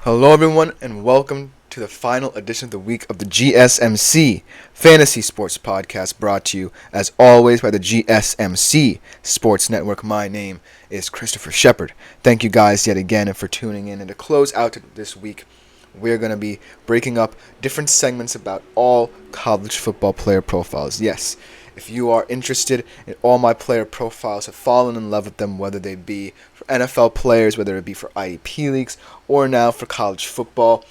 Hello, everyone, and welcome to the final edition of the week of the GSMC Fantasy Sports Podcast, brought to you, as always, by the GSMC Sports Network. My name is Christopher Shepard. Thank you guys yet again for tuning in. And to close out this week, we're going to be breaking up different segments about all college football player profiles. Yes, if you are interested in all my player profiles, have fallen in love with them, whether they be for NFL players, whether it be for IEP leagues, or now for college football,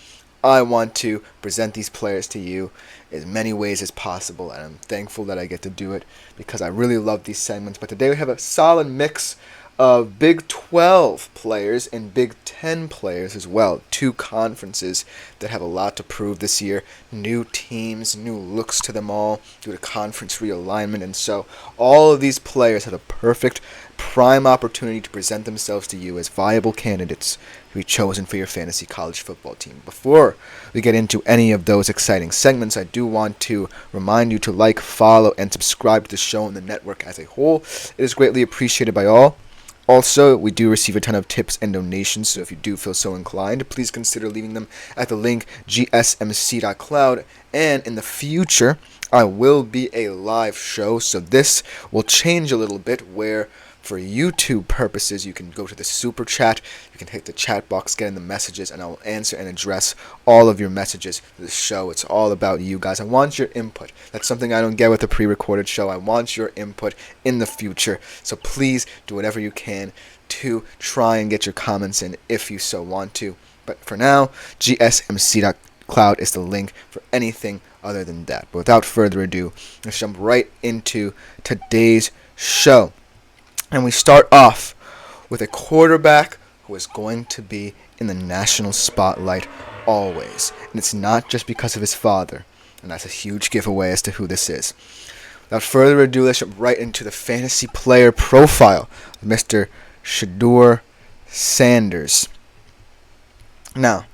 I want to present these players to you as many ways as possible, and I'm thankful that I get to do it because I really love these segments. But today we have a solid mix of Big 12 players and Big 10 players as well. Two conferences that have a lot to prove this year. New teams, new looks to them all due to conference realignment. And so all of these players have a perfect prime opportunity to present themselves to you as viable candidates to be chosen for your fantasy college football team. Before we get into any of those exciting segments, I do want to remind you to like, follow, and subscribe to the show and the network as a whole. It is greatly appreciated by all. Also, we do receive a ton of tips and donations, so if you do feel so inclined, please consider leaving them at the link gsmc.cloud. And in the future, I will be a live show, so this will change a little bit, where for YouTube purposes, you can go to the super chat, you can hit the chat box, get in the messages, and I will answer and address all of your messages to the show. It's all about you guys. I want your input. That's something I don't get with a pre-recorded show. I want your input in the future. So please do whatever you can to try and get your comments in if you so want to. But for now, gsmc.cloud is the link for anything other than that. But without further ado, let's jump right into today's show. And we start off with a quarterback who is going to be in the national spotlight always. And it's not just because of his father. And that's a huge giveaway as to who this is. Without further ado, let's jump right into the fantasy player profile of Mr. Shedeur Sanders. Now,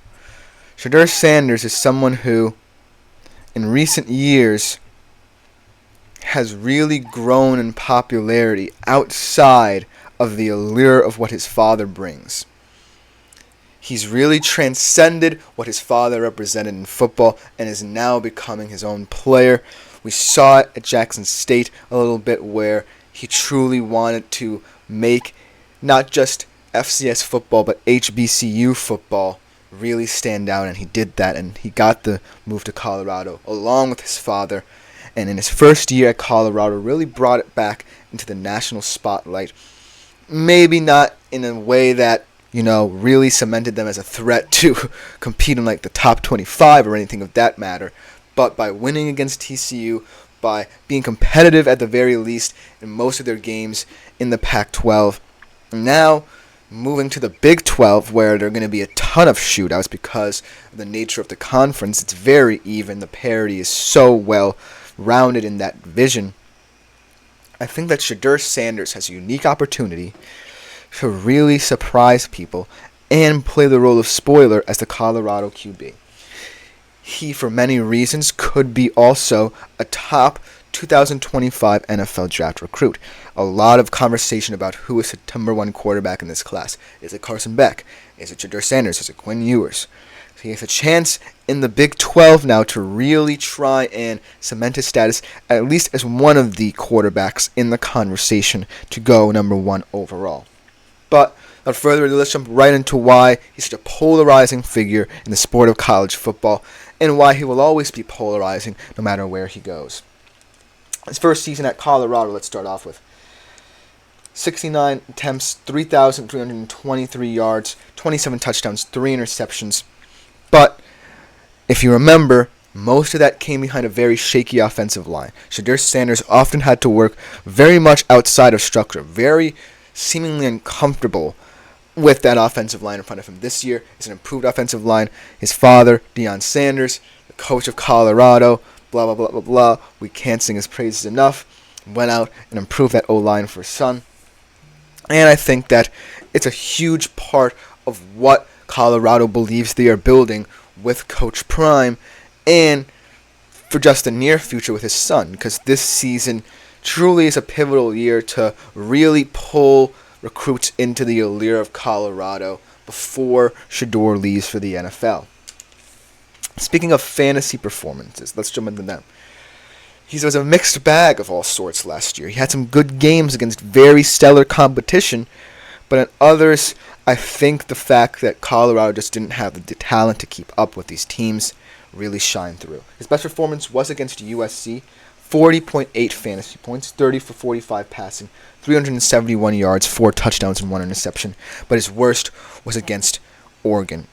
Shedeur Sanders is someone who, in recent years, has really grown in popularity outside of the allure of what his father brings. He's really transcended what his father represented in football and is now becoming his own player. We saw it at Jackson State a little bit, where he truly wanted to make not just FCS football but HBCU football really stand out, and he did that, and he got the move to Colorado along with his father. And in his first year at Colorado, really brought it back into the national spotlight. Maybe not in a way that, really cemented them as a threat to compete in like the top 25 or anything of that matter. But by winning against TCU, by being competitive at the very least in most of their games in the Pac-12, now moving to the Big 12, where there are going to be a ton of shootouts because of the nature of the conference. It's very even. The parity is so well rounded in that vision. I think that Shedeur Sanders has a unique opportunity to really surprise people and play the role of spoiler as the Colorado QB. He, for many reasons, could be also a top 2025 NFL draft recruit. A lot of conversation about who is the number one quarterback in this class. Is it Carson Beck? Is it Shedeur Sanders? Is it Quinn Ewers? He has a chance in the Big 12 now to really try and cement his status, at least as one of the quarterbacks in the conversation to go number one overall. But without further ado, let's jump right into why he's such a polarizing figure in the sport of college football, and why he will always be polarizing no matter where he goes. His first season at Colorado, let's start off with 69 attempts, 3,323 yards, 27 touchdowns, 3 interceptions. But if you remember, most of that came behind a very shaky offensive line. Shedeur Sanders often had to work very much outside of structure, very seemingly uncomfortable with that offensive line in front of him. This year is an improved offensive line. His father, Deion Sanders, the coach of Colorado, blah, blah, blah, blah, blah. We can't sing his praises enough. Went out and improved that O-line for his son. And I think that it's a huge part of what Colorado believes they are building with Coach Prime, and for just the near future with his son, because this season truly is a pivotal year to really pull recruits into the allure of Colorado before Shedeur leaves for the NFL. Speaking of fantasy performances, let's jump into them. He was a mixed bag of all sorts last year. He had some good games against very stellar competition, but in others, I think the fact that Colorado just didn't have the talent to keep up with these teams really shined through. His best performance was against USC, 40.8 fantasy points, 30 for 45 passing, 371 yards, 4 touchdowns, and 1 interception. But his worst was against Oregon,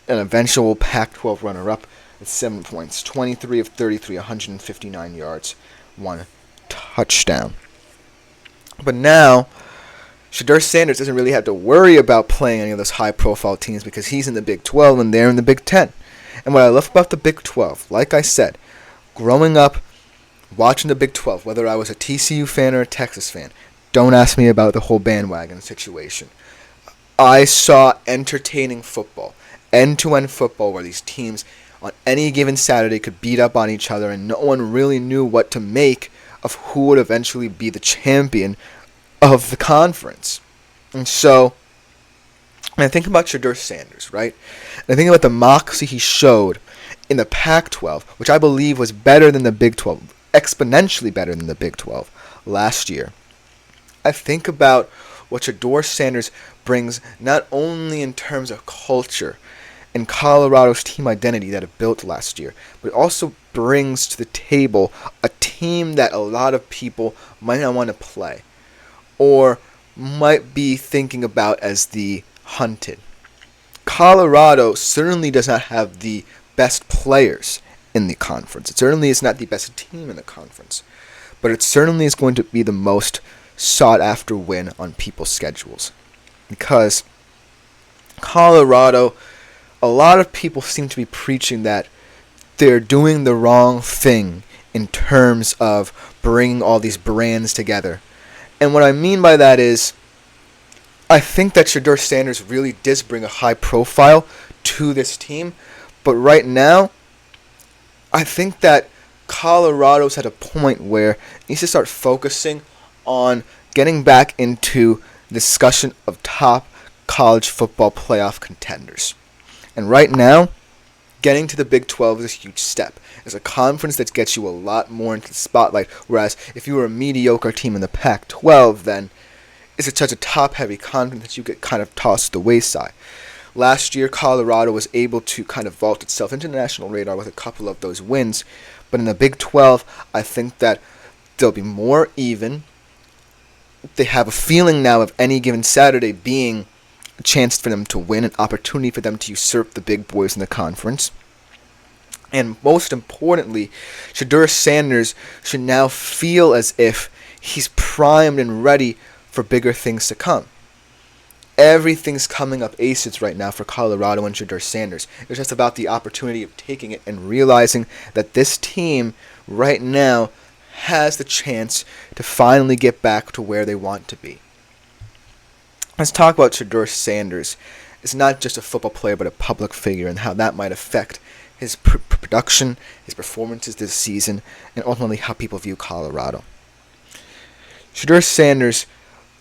an eventual Pac-12 runner-up at 7 points, 23 of 33, 159 yards, 1 touchdown. But now, Shedeur Sanders doesn't really have to worry about playing any of those high-profile teams because he's in the Big 12 and they're in the Big 10. And what I love about the Big 12, like I said, growing up, watching the Big 12, whether I was a TCU fan or a Texas fan, don't ask me about the whole bandwagon situation. I saw entertaining football, end-to-end football, where these teams on any given Saturday could beat up on each other and no one really knew what to make of who would eventually be the champion of the conference. And so, when I think about Shedeur Sanders, right, and I think about the moxie he showed in the Pac-12, which I believe was better than the Big 12, exponentially better than the Big 12 last year. I think about what Shedeur Sanders brings not only in terms of culture and Colorado's team identity that it built last year, but it also brings to the table a team that a lot of people might not want to play or might be thinking about as the hunted. Colorado certainly does not have the best players in the conference. It certainly is not the best team in the conference, but it certainly is going to be the most sought-after win on people's schedules. Because Colorado, a lot of people seem to be preaching that they're doing the wrong thing in terms of bringing all these brands together. And what I mean by that is, I think that Shedeur Sanders really does bring a high profile to this team, but right now, I think that Colorado's at a point where it needs to start focusing on getting back into discussion of top college football playoff contenders. And right now, getting to the Big 12 is a huge step. It's a conference that gets you a lot more into the spotlight, whereas if you were a mediocre team in the Pac-12, then it's such a top-heavy conference that you get kind of tossed to the wayside. Last year, Colorado was able to kind of vault itself into the national radar with a couple of those wins. But in the Big 12, I think that they'll be more even. They have a feeling now of any given Saturday being a chance for them to win, an opportunity for them to usurp the big boys in the conference. And most importantly, Shedeur Sanders should now feel as if he's primed and ready for bigger things to come. Everything's coming up aces right now for Colorado and Shedeur Sanders. It's just about the opportunity of taking it and realizing that this team right now has the chance to finally get back to where they want to be. Let's talk about Shedeur Sanders. It's not just a football player, but a public figure, and how that might affect his production, his performances this season, and ultimately how people view Colorado. Shedeur Sanders,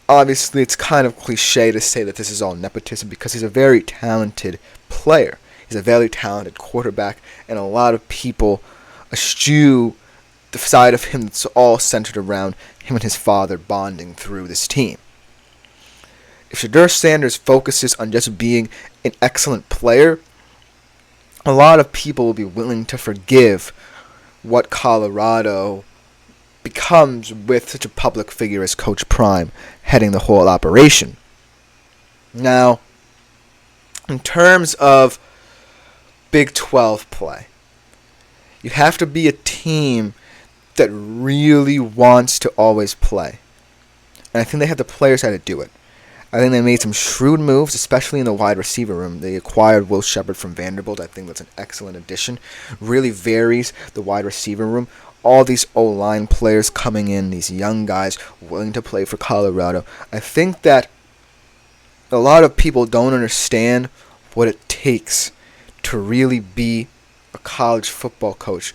obviously, it's kind of cliche to say that this is all nepotism because he's a very talented player. He's a very talented quarterback, and a lot of people eschew the side of him that's all centered around him and his father bonding through this team. If Shedeur Sanders focuses on just being an excellent player, a lot of people will be willing to forgive what Colorado becomes with such a public figure as Coach Prime heading the whole operation. Now, in terms of Big 12 play, you have to be a team that really wants to always play. And I think they have the players how to do it. I think they made some shrewd moves, especially in the wide receiver room. They acquired Will Shepard from Vanderbilt. I think that's an excellent addition. Really varies the wide receiver room. All these O-line players coming in, these young guys willing to play for Colorado. I think that a lot of people don't understand what it takes to really be a college football coach,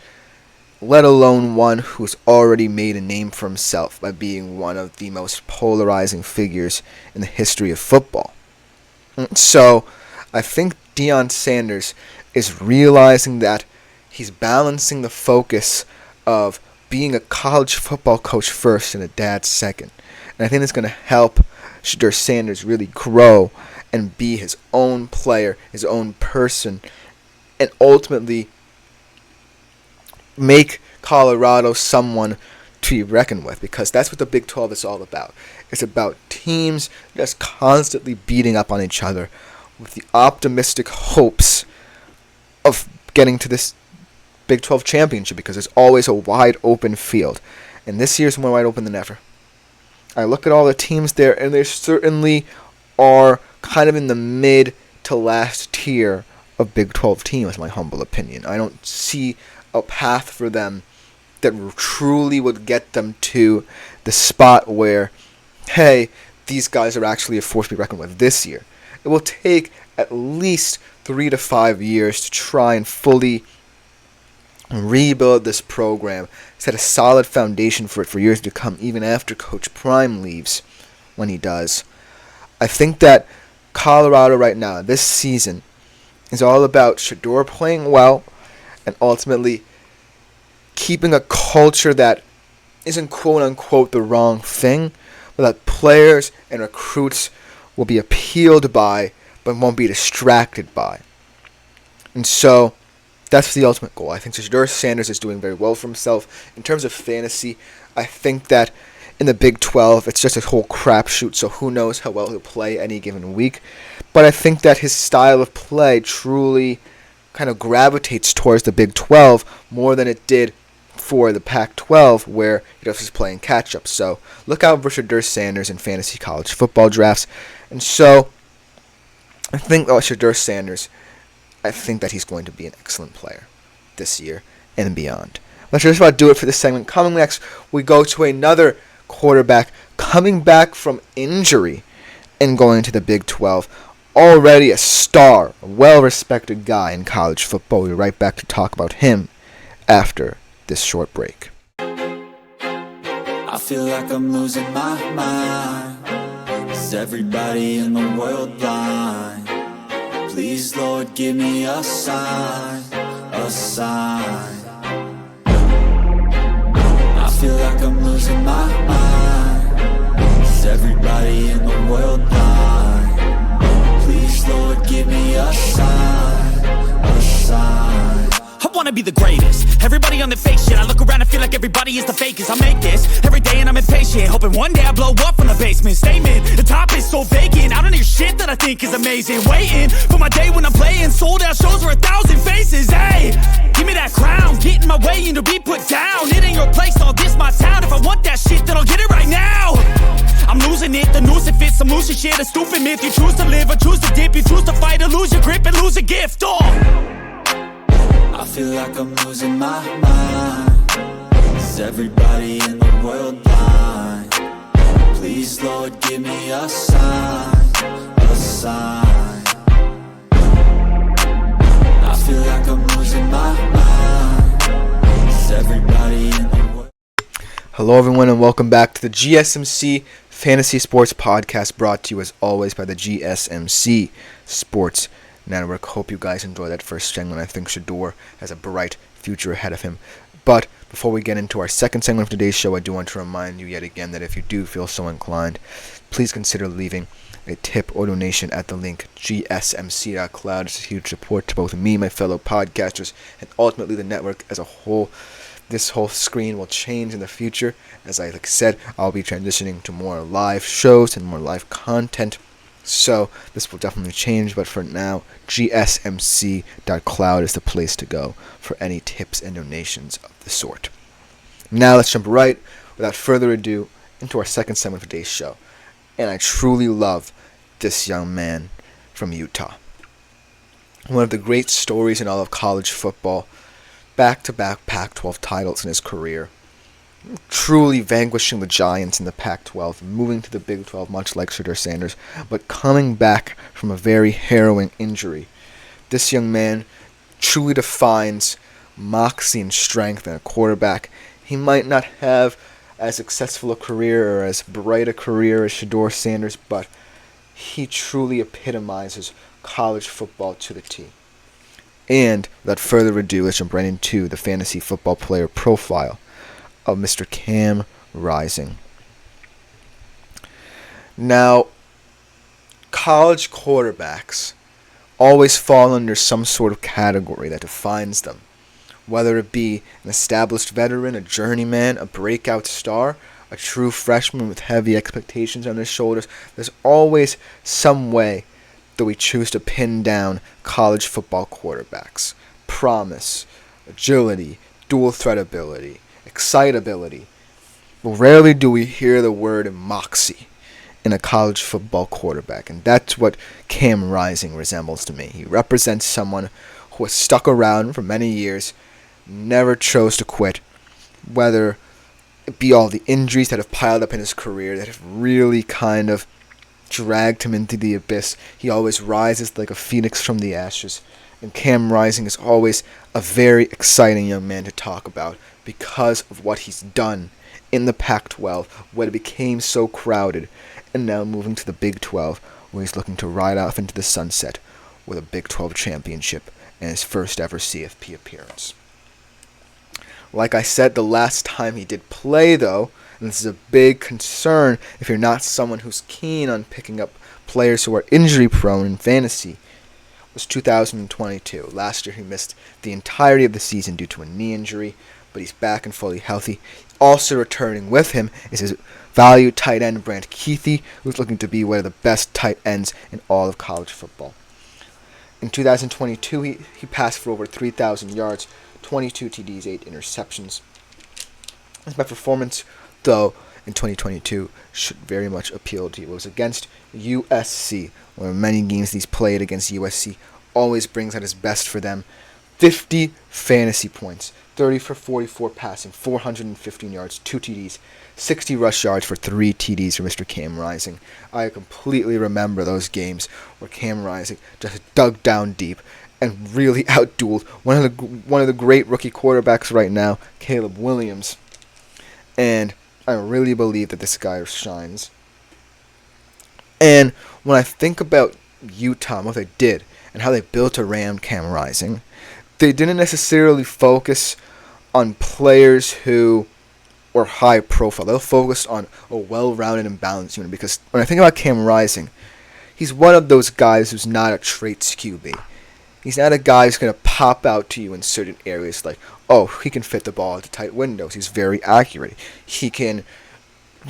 let alone one who's already made a name for himself by being one of the most polarizing figures in the history of football. So I think Deion Sanders is realizing that he's balancing the focus of being a college football coach first and a dad second. And I think it's going to help Shedeur Sanders really grow and be his own player, his own person, and ultimately make Colorado someone to be reckoned with, because that's what the Big 12 is all about. It's about teams just constantly beating up on each other with the optimistic hopes of getting to this Big 12 championship, because there's always a wide open field. And this year's more wide open than ever. I look at all the teams there, and they certainly are kind of in the mid to last tier of Big 12 teams, in my humble opinion. I don't see a path for them that truly would get them to the spot where, hey, these guys are actually a force to be reckoned with this year. It will take at least 3 to 5 years to try and fully rebuild this program, set a solid foundation for it for years to come, even after Coach Prime leaves, when he does. I think that Colorado right now, this season, is all about Shedeur playing well and ultimately keeping a culture that isn't quote-unquote the wrong thing, but that players and recruits will be appealed by but won't be distracted by. And so that's the ultimate goal. I think Shedeur Sanders is doing very well for himself. In terms of fantasy, I think that in the Big 12, it's just a whole crapshoot, so who knows how well he'll play any given week. But I think that his style of play truly kind of gravitates towards the Big 12 more than it did for the Pac-12, where he was playing catch-up. So look out for Shedeur Sanders in fantasy college football drafts. And so I think Shedeur Sanders, I think that he's going to be an excellent player this year and beyond. Let's just about do it for this segment. Coming next, we go to another quarterback coming back from injury and going to the Big 12. Already a star, a well-respected guy in college football. We'll be right back to talk about him after this short break. I feel like I'm losing my mind. Is everybody in the world blind? Please, Lord, give me a sign, a sign. I feel like I'm losing my mind. Is everybody in the world blind? Please, Lord, give me a sign, a sign. I wanna be the greatest. Everybody on the fake shit. I look around and feel like everybody is the fakest. I make this every day and I'm impatient, hoping one day I blow up from the basement. Statement, the top is so vacant. I don't hear shit that I think is amazing. Waiting for my day when I'm playing sold out shows for 1,000 faces. Hey, give me that crown, get in my way and to be put down. It ain't your place, all this my town. If I want that shit, then I'll get it right now. I'm losing it, the noose it fits, some losing shit, a stupid myth. You choose to live or choose to dip, you choose to fight or lose your grip and lose a gift. I feel like I'm losing my mind. Is everybody in the world blind? Please, Lord, give me a sign, a sign. I feel like I'm losing my mind. Is everybody in the world? Hello everyone and welcome back to the GSMC Fantasy Sports Podcast, brought to you as always by the GSMC Sports Network. Hope you guys enjoyed that first segment. I think Shedeur has a bright future ahead of him. But before we get into our second segment of today's show, I do want to remind you yet again that if you do feel so inclined, please consider leaving a tip or donation at the link gsmc.cloud. It's a huge support to both me, my fellow podcasters, and ultimately the network as a whole. This whole screen will change in the future. As I said, I'll be transitioning to more live shows and more live content. So this will definitely change, but for now, gsmc.cloud is the place to go for any tips and donations of the sort. Now let's jump right, without further ado, into our second segment of today's show. And I truly love this young man from Utah. One of the great stories in all of college football. Back-to-back Pac-12 titles in his career. Truly vanquishing the Giants in the Pac-12, moving to the Big 12, much like Shedeur Sanders, but coming back from a very harrowing injury. This young man truly defines moxie and strength in a quarterback. He might not have as successful a career or as bright a career as Shedeur Sanders, but he truly epitomizes college football to the T. And without further ado, let's jump right into the fantasy football player profile of Mr. Cam Rising. Now, college quarterbacks always fall under some sort of category that defines them. Whether it be an established veteran, a journeyman, a breakout star, a true freshman with heavy expectations on their shoulders, there's always some way that we choose to pin down college football quarterbacks. Promise, agility, dual threat ability, excitability. But rarely do we hear the word moxie in a college football quarterback, and that's what Cam Rising resembles to me. He represents someone who has stuck around for many years, never chose to quit, whether it be all the injuries that have piled up in his career that have really kind of dragged him into the abyss. He always rises like a phoenix from the ashes, and Cam Rising is always a very exciting young man to talk about because of what he's done in the Pac-12, where it became so crowded, and now moving to the Big 12, where he's looking to ride off into the sunset with a Big 12 championship and his first ever CFP appearance. Like I said the last time he did play, though, and this is a big concern if you're not someone who's keen on picking up players who are injury-prone in fantasy, was 2022. Last year he missed the entirety of the season due to a knee injury, but he's back and fully healthy. Also returning with him is his valued tight end, Brant Kuithe, who's looking to be one of the best tight ends in all of college football. In 2022, he passed for over 3,000 yards, 22 TDs, 8 interceptions. His best performance, though, in 2022 should very much appeal to you. It was against USC, where many games he's played against USC always brings out his best for them. 50 fantasy points, 30 for 44 passing, 415 yards, 2 TDs, 60 rush yards for 3 TDs for Mr. Cam Rising. I completely remember those games where Cam Rising just dug down deep and really outdueled one of the great rookie quarterbacks right now, Caleb Williams. And I really believe that this guy shines. And when I think about Utah and what they did and how they built around Cam Rising, they didn't necessarily focus on players who were high profile. They focused on a well-rounded and balanced unit, because when I think about Cam Rising, he's one of those guys who's not a traits QB. He's not a guy who's going to pop out to you in certain areas like, oh, he can fit the ball into tight windows. He's very accurate. He can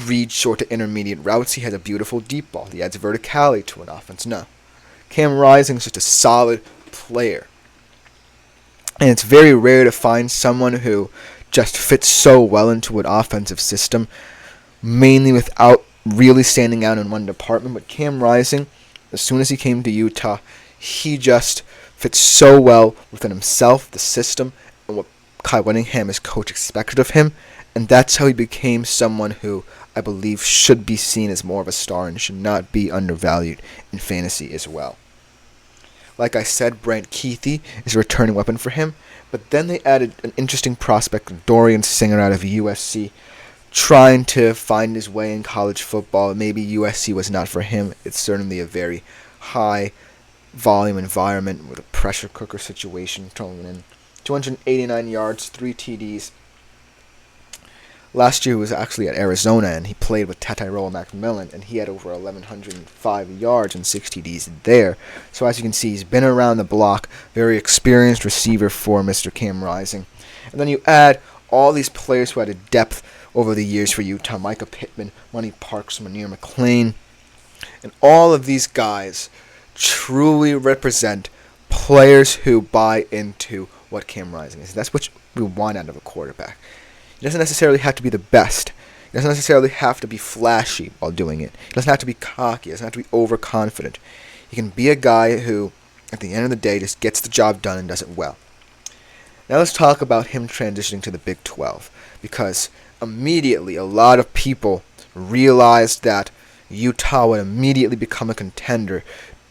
read short to intermediate routes. He has a beautiful deep ball. He adds verticality to an offense. No. Cam Rising is just a solid player. And it's very rare to find someone who just fits so well into an offensive system, mainly without really standing out in one department. But Cam Rising, as soon as he came to Utah, he just fits so well within himself, the system, and what Kyle Whittingham, his coach, expected of him. And that's how he became someone who I believe should be seen as more of a star and should not be undervalued in fantasy as well. Like I said, Brant Kuithe is a returning weapon for him, but then they added an interesting prospect, Dorian Singer out of USC, trying to find his way in college football. Maybe USC was not for him. It's certainly a very high volume environment with a pressure cooker situation thrown in. 289 yards, 3 TDs. Last year he was actually at Arizona, and he played with Tyrone McMillan, and he had over 1,105 yards and 6 TDs there. So as you can see, he's been around the block, very experienced receiver for Mr. Cam Rising. And then you add all these players who had a depth over the years for Utah: Micah Pittman, Money Parks, Munir McClain. And all of these guys truly represent players who buy into what Cam Rising is. That's what we want out of a quarterback. He doesn't necessarily have to be the best. He doesn't necessarily have to be flashy while doing it. He doesn't have to be cocky. He doesn't have to be overconfident. He can be a guy who, at the end of the day, just gets the job done and does it well. Now let's talk about him transitioning to the Big 12, because immediately a lot of people realized that Utah would immediately become a contender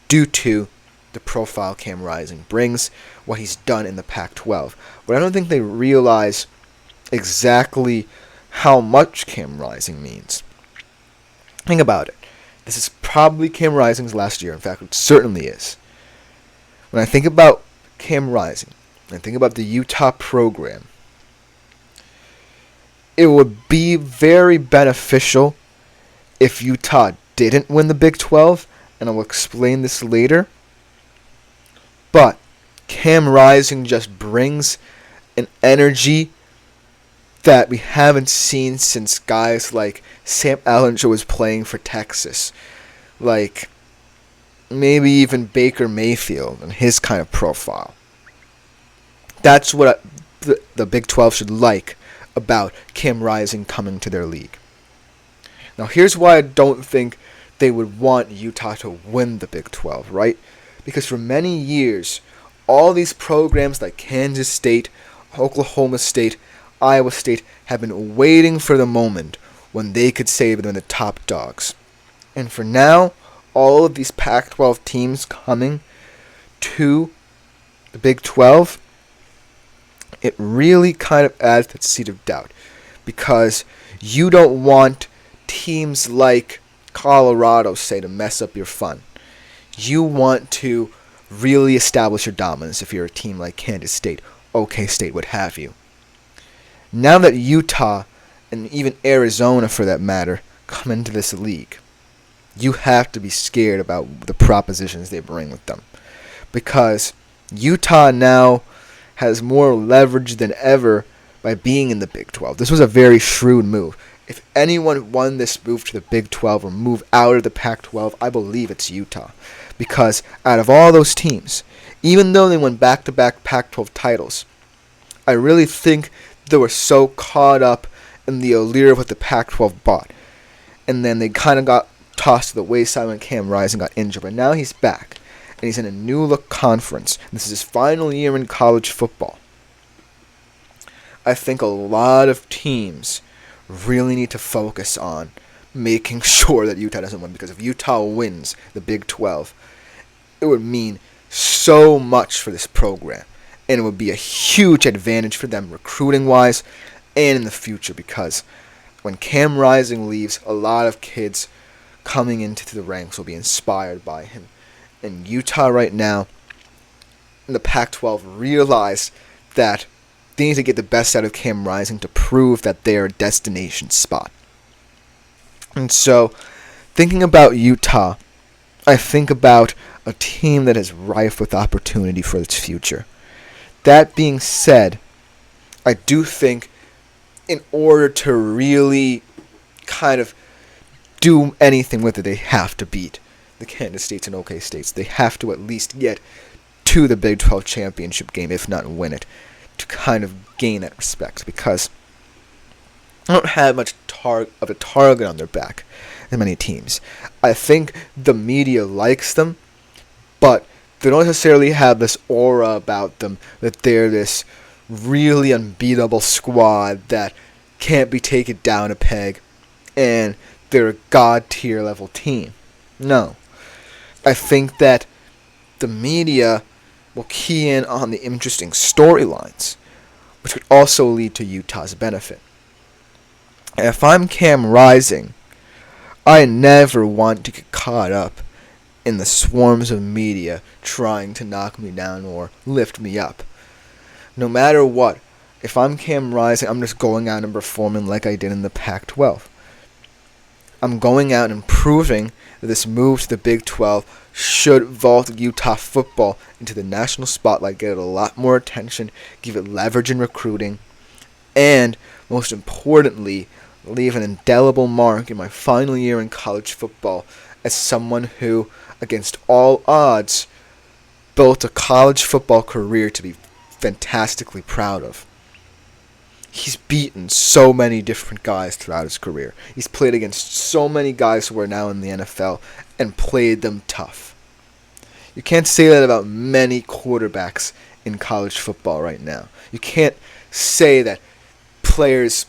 due to the profile Cam Rising brings, what he's done in the Pac-12. But I don't think they realize exactly how much Cam Rising means. Think about it. This is probably Cam Rising's last year. In fact, it certainly is. When I think about Cam Rising, and I think about the Utah program, it would be very beneficial if Utah didn't win the Big 12, and I will explain this later. But Cam Rising just brings an energy that we haven't seen since guys like Sam Allinger was playing for Texas. Like, maybe even Baker Mayfield and his kind of profile. That's what the Big 12 should like about Cam Rising coming to their league. Now, here's why I don't think they would want Utah to win the Big 12, right? Because for many years, all these programs like Kansas State, Oklahoma State, Iowa State have been waiting for the moment when they could say they're the top dogs. And for now, all of these Pac-12 teams coming to the Big 12, it really kind of adds that seed of doubt. Because you don't want teams like Colorado, say, to mess up your fun. You want to really establish your dominance if you're a team like Kansas State, OK State, what have you. Now that Utah, and even Arizona for that matter, come into this league, you have to be scared about the propositions they bring with them. Because Utah now has more leverage than ever by being in the Big 12. This was a very shrewd move. If anyone won this move to the Big 12 or move out of the Pac-12, I believe it's Utah. Because out of all those teams, even though they won back-to-back Pac-12 titles, I really think they were so caught up in the allure of what the Pac-12 bought. And then they kind of got tossed to the wayside when Cam Rising got injured. But now he's back, and he's in a new-look conference. This is his final year in college football. I think a lot of teams really need to focus on making sure that Utah doesn't win. Because if Utah wins the Big 12, it would mean so much for this program. And it would be a huge advantage for them recruiting-wise and in the future. Because when Cam Rising leaves, a lot of kids coming into the ranks will be inspired by him. And Utah right now, in the Pac-12, realize that they need to get the best out of Cam Rising to prove that they are a destination spot. And so, thinking about Utah, I think about a team that is rife with opportunity for its future. That being said, I do think in order to really kind of do anything with it, they have to beat the Kansas States and OK States. They have to at least get to the Big 12 championship game, if not win it, to kind of gain that respect. Because I don't have much of a target on their back in many teams. I think the media likes them, but they don't necessarily have this aura about them that they're this really unbeatable squad that can't be taken down a peg and they're a god-tier level team. No. I think that the media will key in on the interesting storylines, which would also lead to Utah's benefit. And if I'm Cam Rising, I never want to get caught up in the swarms of media trying to knock me down or lift me up. No matter what, if I'm Cam Rising, I'm just going out and performing like I did in the Pac-12. I'm going out and proving that this move to the Big 12 should vault Utah football into the national spotlight, get it a lot more attention, give it leverage in recruiting, and, most importantly, leave an indelible mark in my final year in college football as someone who, against all odds, built a college football career to be fantastically proud of. He's beaten so many different guys throughout his career. He's played against so many guys who are now in the NFL and played them tough. You can't say that about many quarterbacks in college football right now. You can't say that players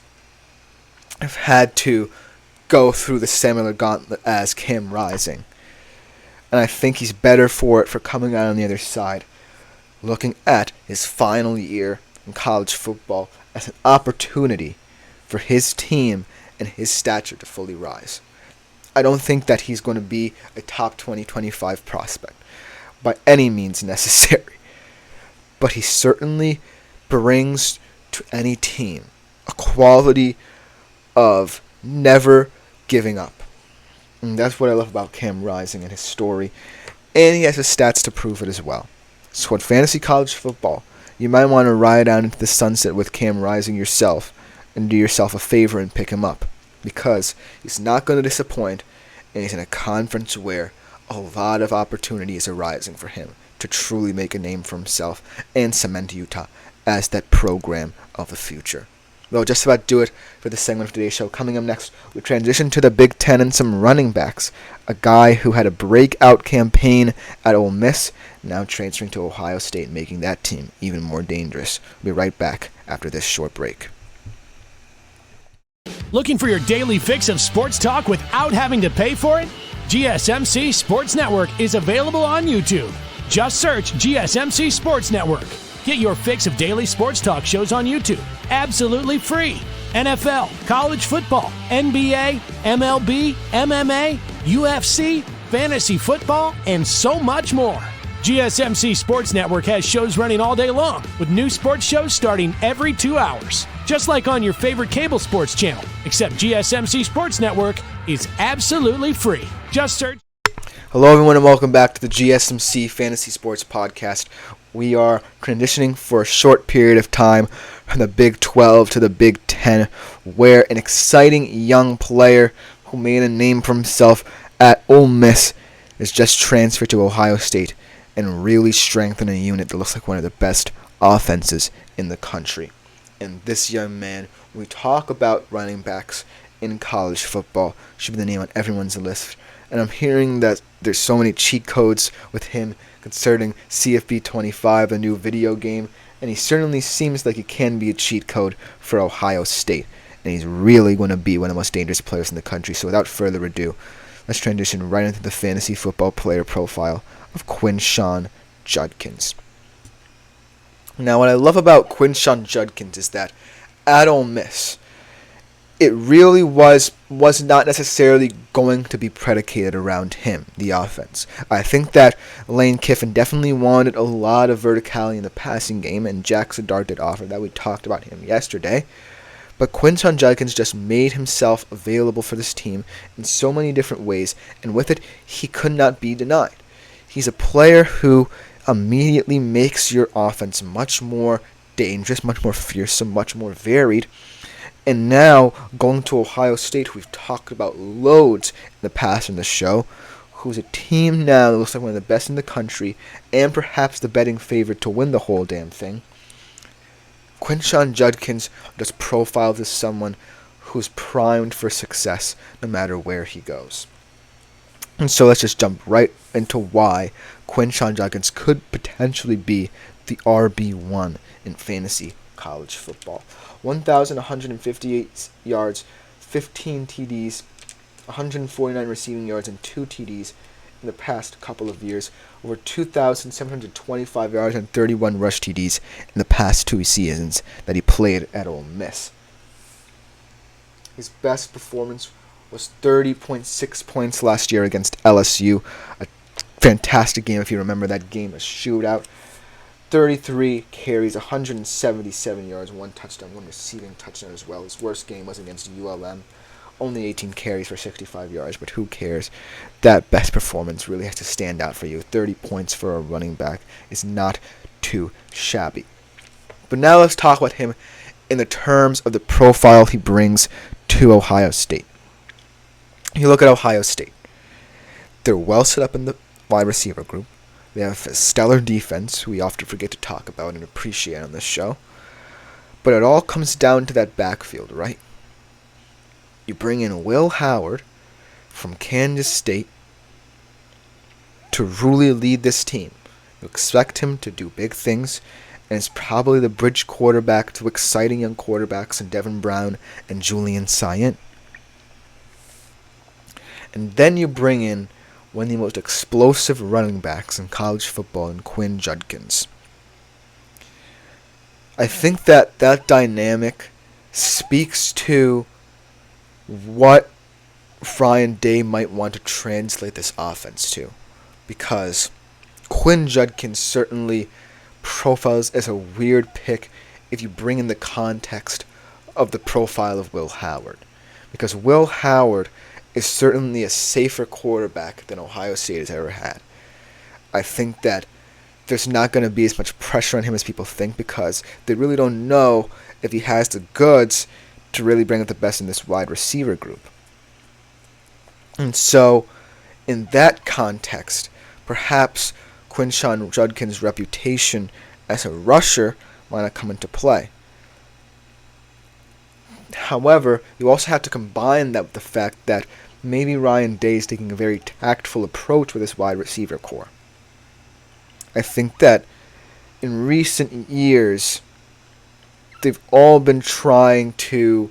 have had to go through the similar gauntlet as Cam Rising. And I think he's better for it for coming out on the other side, looking at his final year in college football as an opportunity for his team and his stature to fully rise. I don't think that he's going to be a top 20, 25 prospect. by any means necessary. But he certainly brings to any team a quality of never giving up. And that's what I love about Cam Rising and his story. And he has his stats to prove it as well. So at Fantasy College Football, you might want to ride out into the sunset with Cam Rising yourself and do yourself a favor and pick him up. Because he's not going to disappoint, and he's in a conference where a lot of opportunity is arising for him to truly make a name for himself and cement Utah as that program of the future. That'll just about do it for this segment of today's show. Coming up next, we transition to the Big Ten and some running backs. A guy who had a breakout campaign at Ole Miss, now transferring to Ohio State, making that team even more dangerous. We'll be right back after this short break. Looking for your daily fix of sports talk without having to pay for it? GSMC Sports Network is available on YouTube. Just search GSMC Sports Network. Get your fix of daily sports talk shows on YouTube, absolutely free. NFL, college football, NBA, MLB, MMA, UFC, fantasy football, and so much more. GSMC Sports Network has shows running all day long, with new sports shows starting every 2 hours. Just like on your favorite cable sports channel, except GSMC Sports Network is absolutely free. Just search. Hello everyone and welcome back to the GSMC Fantasy Sports Podcast. We are transitioning for a short period of time from the Big 12 to the Big 10, where an exciting young player who made a name for himself at Ole Miss is just transferred to Ohio State and really strengthened a unit that looks like one of the best offenses in the country. And this young man, when we talk about running backs in college football, should be the name on everyone's list. And I'm hearing that there's so many cheat codes with him concerning CFB 25, the new video game, and he certainly seems like he can be a cheat code for Ohio State. And he's really going to be one of the most dangerous players in the country. So without further ado, let's transition right into the fantasy football player profile of Quinshon Judkins. Now, what I love about Quinshon Judkins is that at Ole Miss, it really was not necessarily going to be predicated around him, the offense. I think that Lane Kiffin definitely wanted a lot of verticality in the passing game, and Jack Sedart did offer that. We talked about him yesterday. But Quinshon Judkins just made himself available for this team in so many different ways, and with it, he could not be denied. He's a player who immediately makes your offense much more dangerous, much more fearsome, much more varied. And now, going to Ohio State, who we've talked about loads in the past in the show, who's a team now that looks like one of the best in the country, and perhaps the betting favorite to win the whole damn thing. Quinshon Judkins just profiles as someone who's primed for success no matter where he goes. And so let's just jump right into why Quinshon Judkins could potentially be the RB1 in fantasy college football. 1,158 yards, 15 TDs, 149 receiving yards, and 2 TDs in the past couple of years. Over 2,725 yards and 31 rush TDs in the past 2 seasons that he played at Ole Miss. His best performance was 30.6 points last year against LSU. A fantastic game if you remember that game, a shootout. 33 carries, 177 yards, 1 touchdown, 1 receiving touchdown as well. His worst game was against ULM. Only 18 carries for 65 yards, but who cares? That best performance really has to stand out for you. 30 points for a running back is not too shabby. But now let's talk about him in the terms of the profile he brings to Ohio State. You look at Ohio State. They're well set up in the wide receiver group. They have a stellar defense, who we often forget to talk about and appreciate on this show. But it all comes down to that backfield, right? You bring in Will Howard from Kansas State to really lead this team. You expect him to do big things, and it's probably the bridge quarterback to exciting young quarterbacks in Devin Brown and Julian Saint. And then you bring in one of the most explosive running backs in college football in Quinn Judkins. I think that dynamic speaks to what Ryan Day might want to translate this offense to. Because Quinn Judkins certainly profiles as a weird pick if you bring in the context of the profile of Will Howard. Because Will Howard is certainly a safer quarterback than Ohio State has ever had. I think that there's not going to be as much pressure on him as people think because they really don't know if he has the goods to really bring out the best in this wide receiver group. And so, in that context, perhaps Quinshon Judkins' reputation as a rusher might not come into play. However, you also have to combine that with the fact that maybe Ryan Day is taking a very tactful approach with his wide receiver core. I think that in recent years, they've all been trying to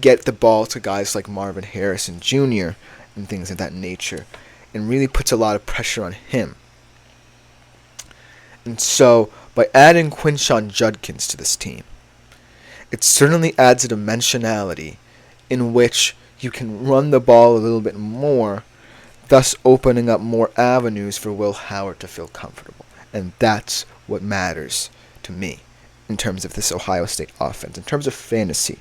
get the ball to guys like Marvin Harrison Jr. and things of that nature, and really puts a lot of pressure on him. And so, by adding Quinshon Judkins to this team, it certainly adds a dimensionality in which you can run the ball a little bit more, thus opening up more avenues for Will Howard to feel comfortable. And that's what matters to me in terms of this Ohio State offense. In terms of fantasy,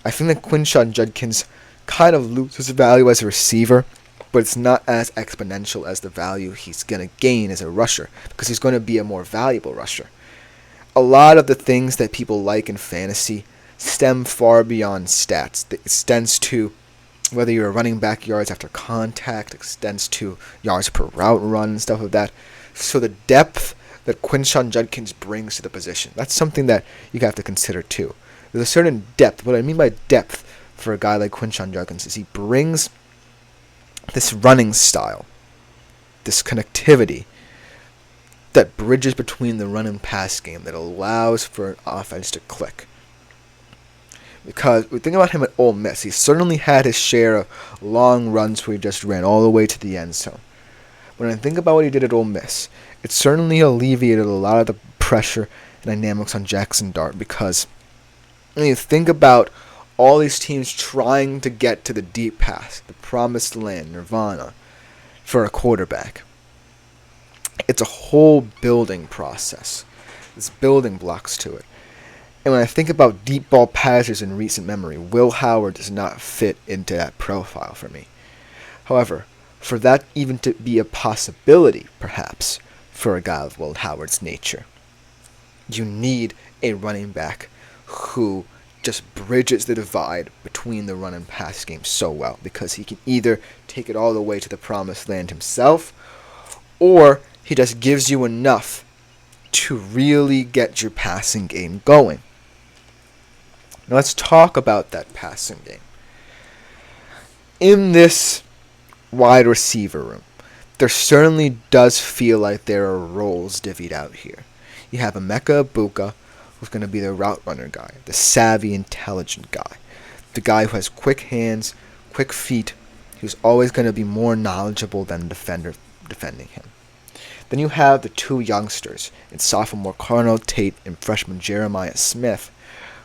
I think that Quinshon Judkins kind of loses value as a receiver, but it's not as exponential as the value he's going to gain as a rusher, because he's going to be a more valuable rusher. A lot of the things that people like in fantasy stem far beyond stats. It extends to whether you're a running back, yards after contact, extends to yards per route run and stuff like that. So the depth that Quinshon Judkins brings to the position, that's something that you have to consider too. There's a certain depth. What I mean by depth for a guy like Quinshon Judkins is he brings this running style, this connectivity that bridges between the run and pass game that allows for an offense to click. Because we think about him at Ole Miss, he certainly had his share of long runs where he just ran all the way to the end zone. When I think about what he did at Ole Miss, it certainly alleviated a lot of the pressure and dynamics on Jackson Dart, because when you think about all these teams trying to get to the deep pass, the promised land, nirvana, for a quarterback, it's a whole building process. There's building blocks to it. And when I think about deep ball passers in recent memory, Will Howard does not fit into that profile for me. However, for that even to be a possibility, perhaps, for a guy of Will Howard's nature, you need a running back who just bridges the divide between the run and pass game so well, because he can either take it all the way to the promised land himself, or he just gives you enough to really get your passing game going. Now let's talk about that passing game. In this wide receiver room, there certainly does feel like there are roles divvied out here. You have Emeka Egbuka, who's going to be the route runner guy, the savvy, intelligent guy, the guy who has quick hands, quick feet, who's always going to be more knowledgeable than the defender defending him. Then you have the two youngsters, in sophomore Carnell Tate and freshman Jeremiah Smith,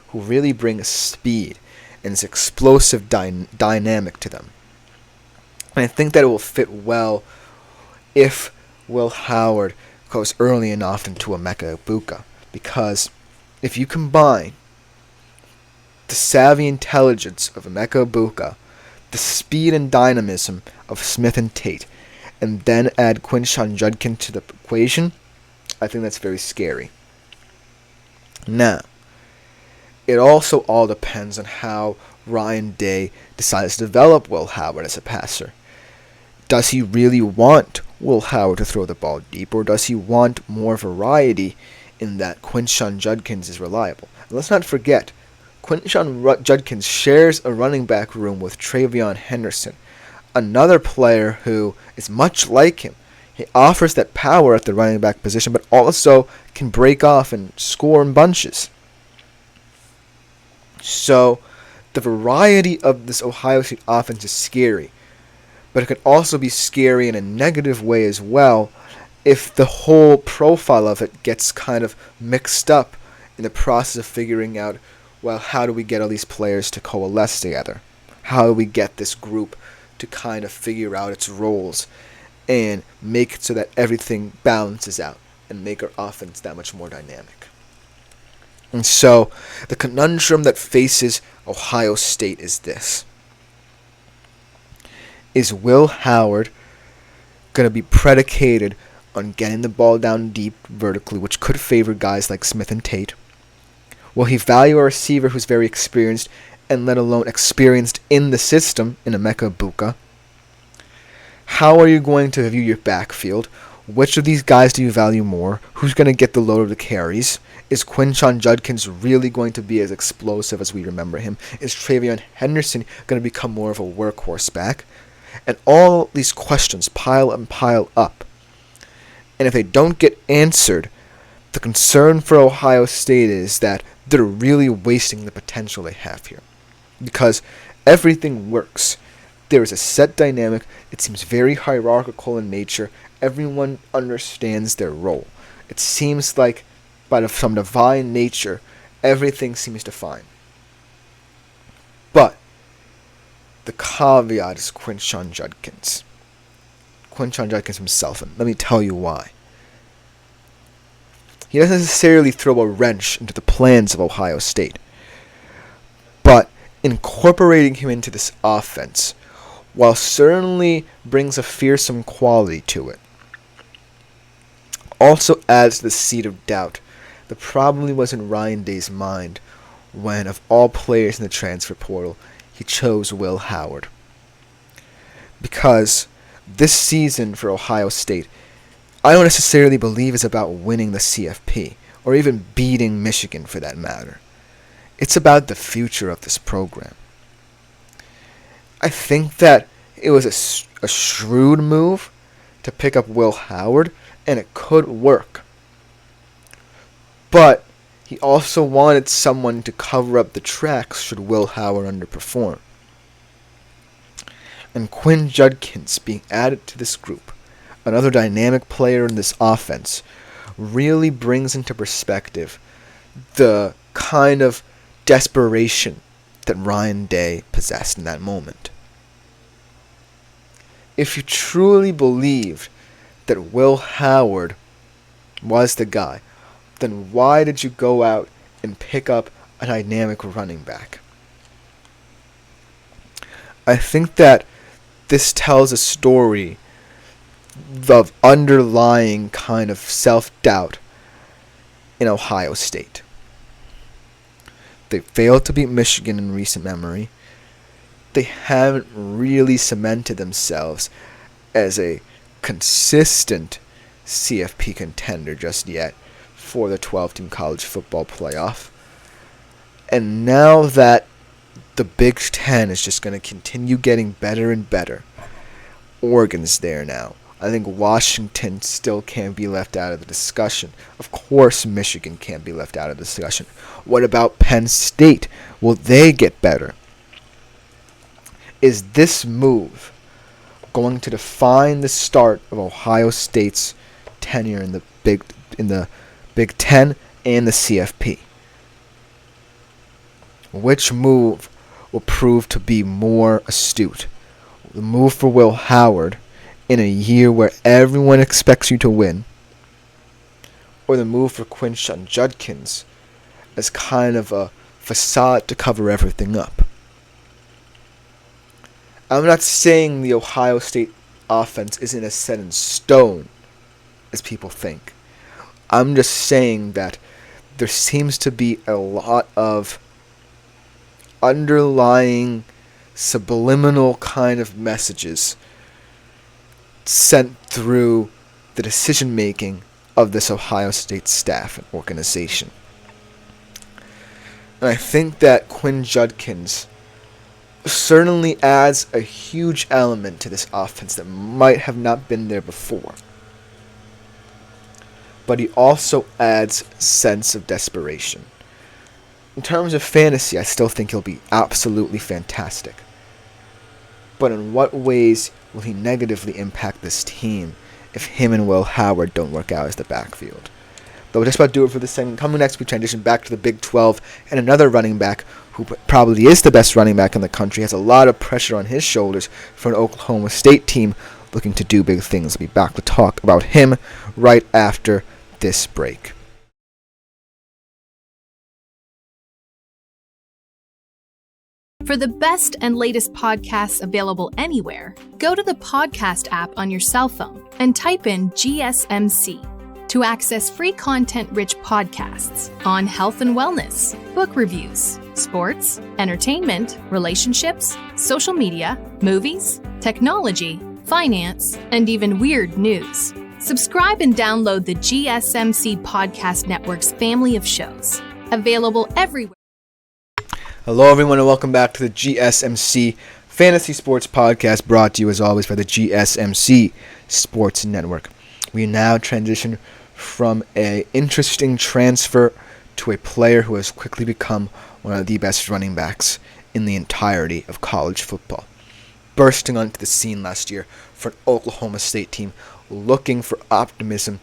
who really bring a speed and this explosive dynamic to them. And I think that it will fit well if Will Howard goes early and often to Emeka Egbuka, because if you combine the savvy intelligence of Emeka Egbuka, the speed and dynamism of Smith and Tate, and then add Quinshon Judkins to the equation, I think that's very scary. Now, it also all depends on how Ryan Day decides to develop Will Howard as a passer. Does he really want Will Howard to throw the ball deep, or does he want more variety in that Quinshon Judkins is reliable? And let's not forget, Quinshon Judkins shares a running back room with Travion Henderson, another player who is much like him. He offers that power at the running back position, but also can break off and score in bunches. So, the variety of this Ohio State offense is scary, but it can also be scary in a negative way as well if the whole profile of it gets kind of mixed up in the process of figuring out, well, how do we get all these players to coalesce together? How do we get this group to kind of figure out its roles and make it so that everything balances out and make our offense that much more dynamic. And so the conundrum that faces Ohio State is this. Is Will Howard going to be predicated on getting the ball down deep vertically, which could favor guys like Smith and Tate? Will he value a receiver who's very experienced and let alone experienced in the system in Emeka Egbuka? How are you going to view your backfield? Which of these guys do you value more? Who's going to get the load of the carries? Is Quinshon Judkins really going to be as explosive as we remember him? Is Travion Henderson going to become more of a workhorse back? And all these questions pile and pile up. And if they don't get answered, the concern for Ohio State is that they're really wasting the potential they have here. Because everything works. There is a set dynamic. It seems very hierarchical in nature. Everyone understands their role. It seems like by some divine nature, everything seems defined. But the caveat is Quinshon Judkins. Quinshon Judkins himself, and let me tell you why. He doesn't necessarily throw a wrench into the plans of Ohio State, but incorporating him into this offense, while certainly brings a fearsome quality to it, also adds to the seed of doubt that probably was in Ryan Day's mind when, of all players in the transfer portal, he chose Will Howard. Because this season for Ohio State, I don't necessarily believe is about winning the CFP, or even beating Michigan for that matter. It's about the future of this program. I think that it was a shrewd move to pick up Will Howard, and it could work. But he also wanted someone to cover up the tracks should Will Howard underperform. And Quinn Judkins being added to this group, another dynamic player in this offense, really brings into perspective the kind of desperation that Ryan Day possessed in that moment. If you truly believed that Will Howard was the guy, then why did you go out and pick up a dynamic running back? I think that this tells a story of underlying kind of self-doubt in Ohio State. They failed to beat Michigan in recent memory. They haven't really cemented themselves as a consistent CFP contender just yet for the 12-team college football playoff. And now that the Big Ten is just going to continue getting better and better, Oregon's there now. I think Washington still can't be left out of the discussion. Of course, Michigan can't be left out of the discussion. What about Penn State? Will they get better? Is this move going to define the start of Ohio State's tenure in the Big Ten and the CFP? Which move will prove to be more astute? The move for Will Howard in a year where everyone expects you to win, or the move for Quinshon Judkins as kind of a facade to cover everything up? I'm not saying the Ohio State offense isn't as set in stone as people think. I'm just saying that there seems to be a lot of underlying subliminal kind of messages sent through the decision making of this Ohio State staff and organization. And I think that Quinn Judkins certainly adds a huge element to this offense that might have not been there before. But he also adds a sense of desperation. In terms of fantasy, I still think he'll be absolutely fantastic. But in what ways will he negatively impact this team if him and Will Howard don't work out as the backfield? But we'll just about do it for this segment. Coming next, we transition back to the Big 12 and another running back who probably is the best running back in the country, has a lot of pressure on his shoulders for an Oklahoma State team looking to do big things. I'll be back to talk about him right after this break. For the best and latest podcasts available anywhere, go to the podcast app on your cell phone and type in GSMC to access free content-rich podcasts on health and wellness, book reviews, sports, entertainment, relationships, social media, movies, technology, finance, and even weird news. Subscribe and download the GSMC Podcast Network's family of shows, available everywhere. Hello, everyone, and welcome back to the GSMC Fantasy Sports Podcast, brought to you, as always, by the GSMC Sports Network. We now transition from an interesting transfer to a player who has quickly become one of the best running backs in the entirety of college football. Bursting onto the scene last year for an Oklahoma State team looking for optimism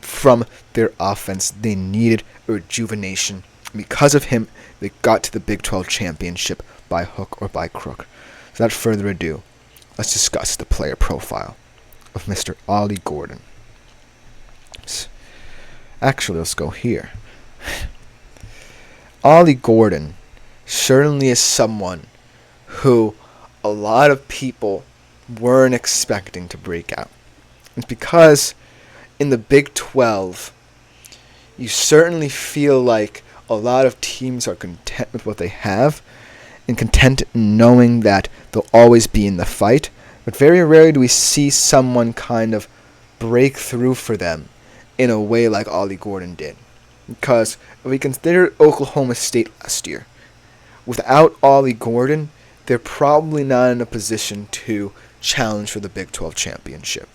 from their offense. They needed a rejuvenation. Because of him, they got to the Big 12 championship by hook or by crook. So without further ado, let's discuss the player profile of Mr. Ollie Gordon. Actually, let's go here. Ollie Gordon certainly is someone who a lot of people weren't expecting to break out. It's because in the Big 12, you certainly feel like a lot of teams are content with what they have and content knowing that they'll always be in the fight. But very rarely do we see someone kind of break through for them in a way like Ollie Gordon did. Because if we consider Oklahoma State last year, without Ollie Gordon, they're probably not in a position to challenge for the Big 12 championship.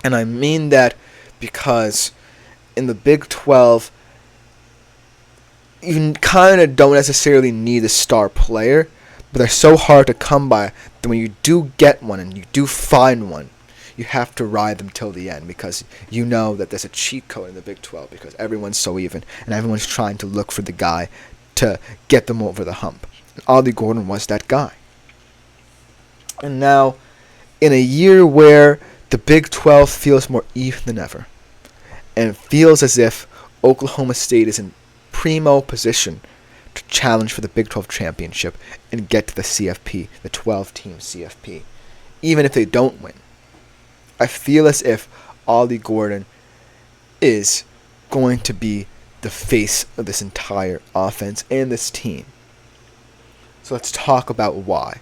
And I mean that because in the Big 12, you kind of don't necessarily need a star player, but they're so hard to come by that when you do get one and you do find one, you have to ride them till the end, because you know that there's a cheat code in the Big 12 because everyone's so even and everyone's trying to look for the guy to get them over the hump. And Ollie Gordon was that guy. And now, in a year where the Big 12 feels more even than ever, and feels as if Oklahoma State is in primo position to challenge for the Big 12 championship and get to the CFP, the 12-team CFP, even if they don't win, I feel as if Ollie Gordon is going to be the face of this entire offense and this team. So let's talk about why.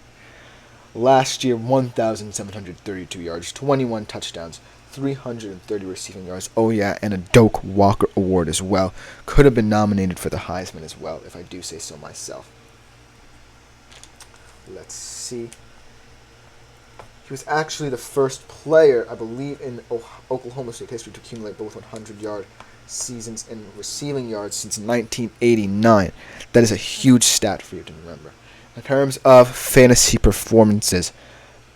Last year, 1,732 yards, 21 touchdowns, 330 receiving yards. Oh yeah, and a Doak Walker Award as well. Could have been nominated for the Heisman as well, if I do say so myself. Let's see. He was actually the first player, I believe, in Oklahoma State history to accumulate both 100-yard seasons and receiving yards since 1989. That is a huge stat for you to remember. In terms of fantasy performances,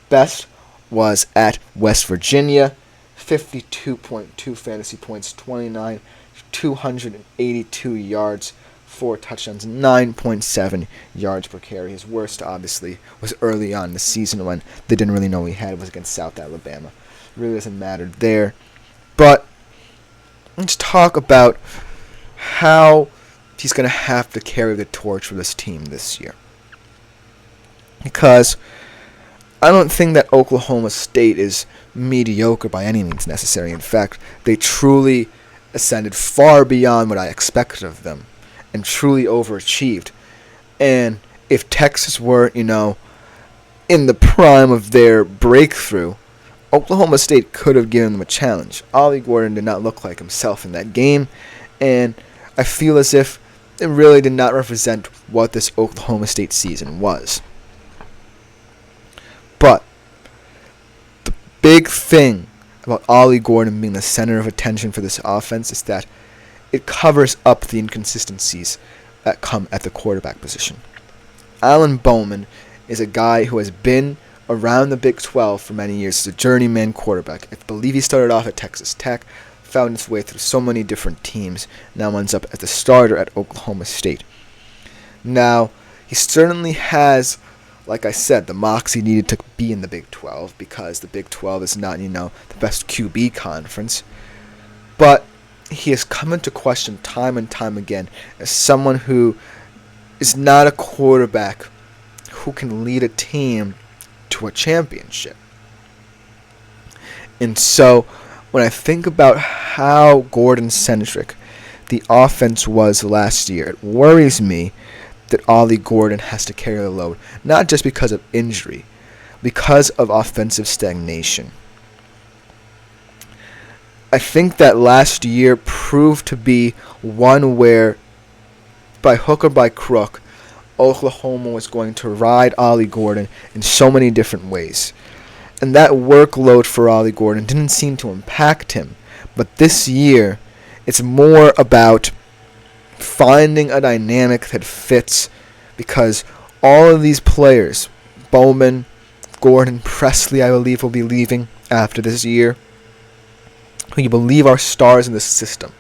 best was at West Virginia, 52.2 fantasy points, 282 yards, 4 touchdowns, 9.7 yards per carry. His worst, obviously, was early on in the season when they didn't really know what he had. It was against South Alabama. It really doesn't matter there. But let's talk about how he's going to have to carry the torch for this team this year. Because I don't think that Oklahoma State is mediocre by any means necessary. In fact, they truly ascended far beyond what I expected of them and truly overachieved. And if Texas were, in the prime of their breakthrough, Oklahoma State could have given them a challenge. Ollie Gordon did not look like himself in that game, and I feel as if it really did not represent what this Oklahoma State season was. But the big thing about Ollie Gordon being the center of attention for this offense is that it covers up the inconsistencies that come at the quarterback position. Alan Bowman is a guy who has been around the Big 12 for many years. He's a journeyman quarterback. I believe he started off at Texas Tech, found his way through so many different teams, now ends up as the starter at Oklahoma State. Now, he certainly has Like I said, the moxie needed to be in the Big 12 because the Big 12 is not, the best QB conference. But he has come into question time and time again as someone who is not a quarterback who can lead a team to a championship. And so when I think about how Gordon-centric the offense was last year, it worries me that Ollie Gordon has to carry the load, not just because of injury, because of offensive stagnation. I think that last year proved to be one where, by hook or by crook, Oklahoma was going to ride Ollie Gordon in so many different ways. And that workload for Ollie Gordon didn't seem to impact him. But this year, it's more about finding a dynamic that fits, because all of these players, Bowman, Gordon, Presley, I believe, will be leaving after this year, who you believe are stars in the system,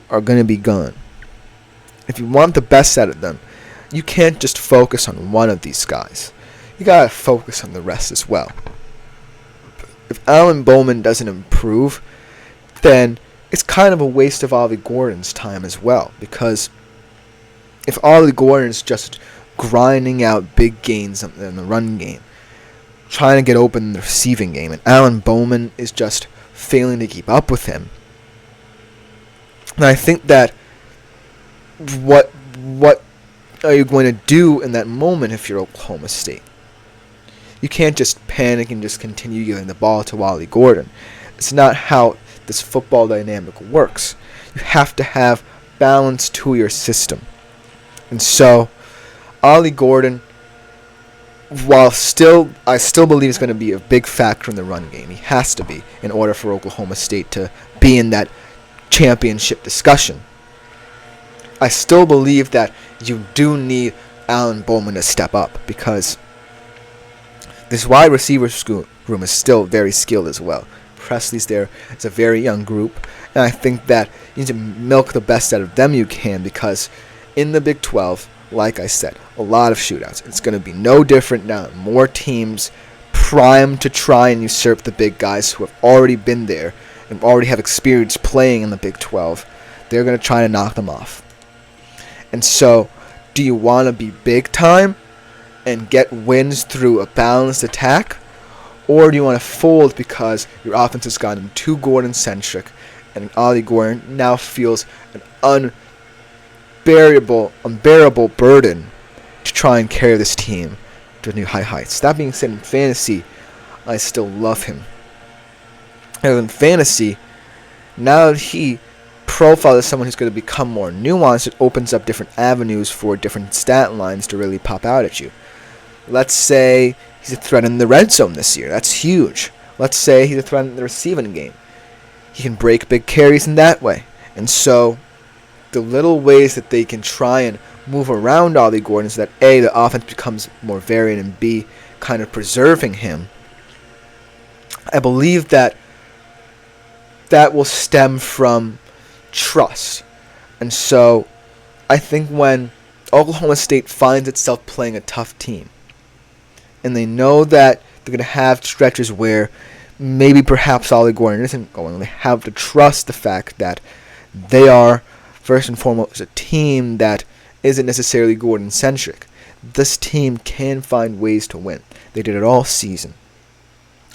are going to be gone. If you want the best out of them, you can't just focus on one of these guys. You got to focus on the rest as well. If Alan Bowman doesn't improve, then it's kind of a waste of Ollie Gordon's time as well, because if Ollie Gordon is just grinding out big gains in the run game, trying to get open in the receiving game, and Alan Bowman is just failing to keep up with him, and I think that what are you going to do in that moment if you're Oklahoma State? You can't just panic and just continue giving the ball to Ollie Gordon. It's not how this football dynamic works. You have to have balance to your system. And so, Ollie Gordon, while I still believe he's going to be a big factor in the run game. He has to be in order for Oklahoma State to be in that championship discussion. I still believe that you do need Alan Bowman to step up, because this wide receiver room is still very skilled as well. Presley's there. It's a very young group, and I think that you need to milk the best out of them you can, because in the Big 12, like I said, a lot of shootouts. It's going to be no different now. More teams primed to try and usurp the big guys who have already been there and already have experience playing in the Big 12. They're going to try to knock them off. And so, do you want to be big time and get wins through a balanced attack? Or do you want to fold because your offense has gotten too Gordon-centric and Ollie Gordon now feels an unbearable burden to try and carry this team to new high heights? That being said, in fantasy, I still love him. And in fantasy, now that he profiles as someone who's going to become more nuanced, it opens up different avenues for different stat lines to really pop out at you. Let's say he's a threat in the red zone this year. That's huge. Let's say he's a threat in the receiving game. He can break big carries in that way. And so the little ways that they can try and move around Ollie Gordon so that A, the offense becomes more varied, and B, kind of preserving him, I believe that will stem from trust. And so I think when Oklahoma State finds itself playing a tough team, and they know that they're going to have stretches where maybe perhaps Ollie Gordon isn't going, they have to trust the fact that they are, first and foremost, a team that isn't necessarily Gordon-centric. This team can find ways to win. They did it all season.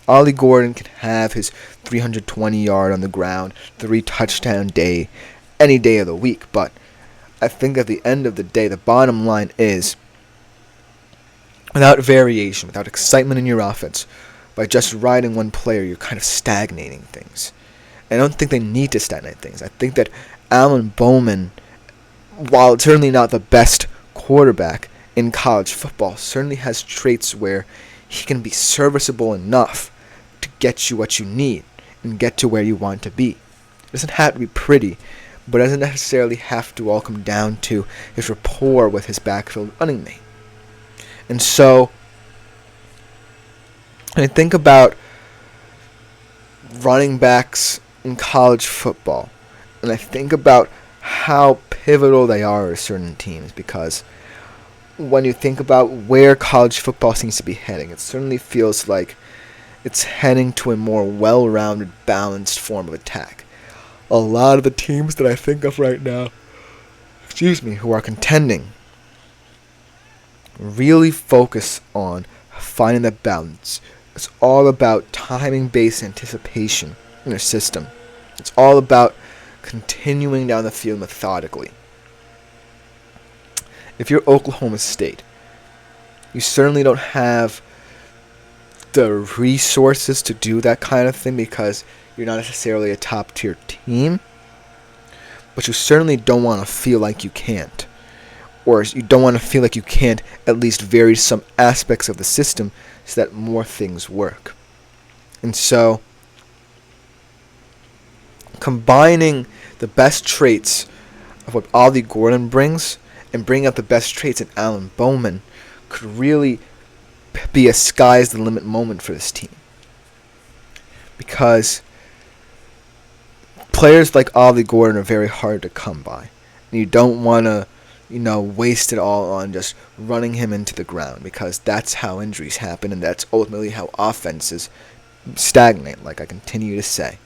Ollie Gordon can have his 320-yard on the ground, 3-touchdown day, any day of the week. But I think at the end of the day, the bottom line is, without variation, without excitement in your offense, by just riding one player, you're kind of stagnating things. And I don't think they need to stagnate things. I think that Alan Bowman, while certainly not the best quarterback in college football, certainly has traits where he can be serviceable enough to get you what you need and get to where you want to be. It doesn't have to be pretty, but it doesn't necessarily have to all come down to his rapport with his backfield running mate. And so, when I think about running backs in college football, and I think about how pivotal they are to certain teams, because when you think about where college football seems to be heading, it certainly feels like it's heading to a more well-rounded, balanced form of attack. A lot of the teams that I think of right now, who are contending, really focus on finding that balance. It's all about timing-based anticipation in their system. It's all about continuing down the field methodically. If you're Oklahoma State, you certainly don't have the resources to do that kind of thing because you're not necessarily a top-tier team, but you certainly don't want to feel like you can't. Or you don't want to feel like you can't at least vary some aspects of the system so that more things work. And so, combining the best traits of what Ollie Gordon brings and bringing out the best traits in Alan Bowman could really be a sky's the limit moment for this team. Because players like Ollie Gordon are very hard to come by. And you don't want to, waste it all on just running him into the ground, because that's how injuries happen, and that's ultimately how offenses stagnate, like I continue to say.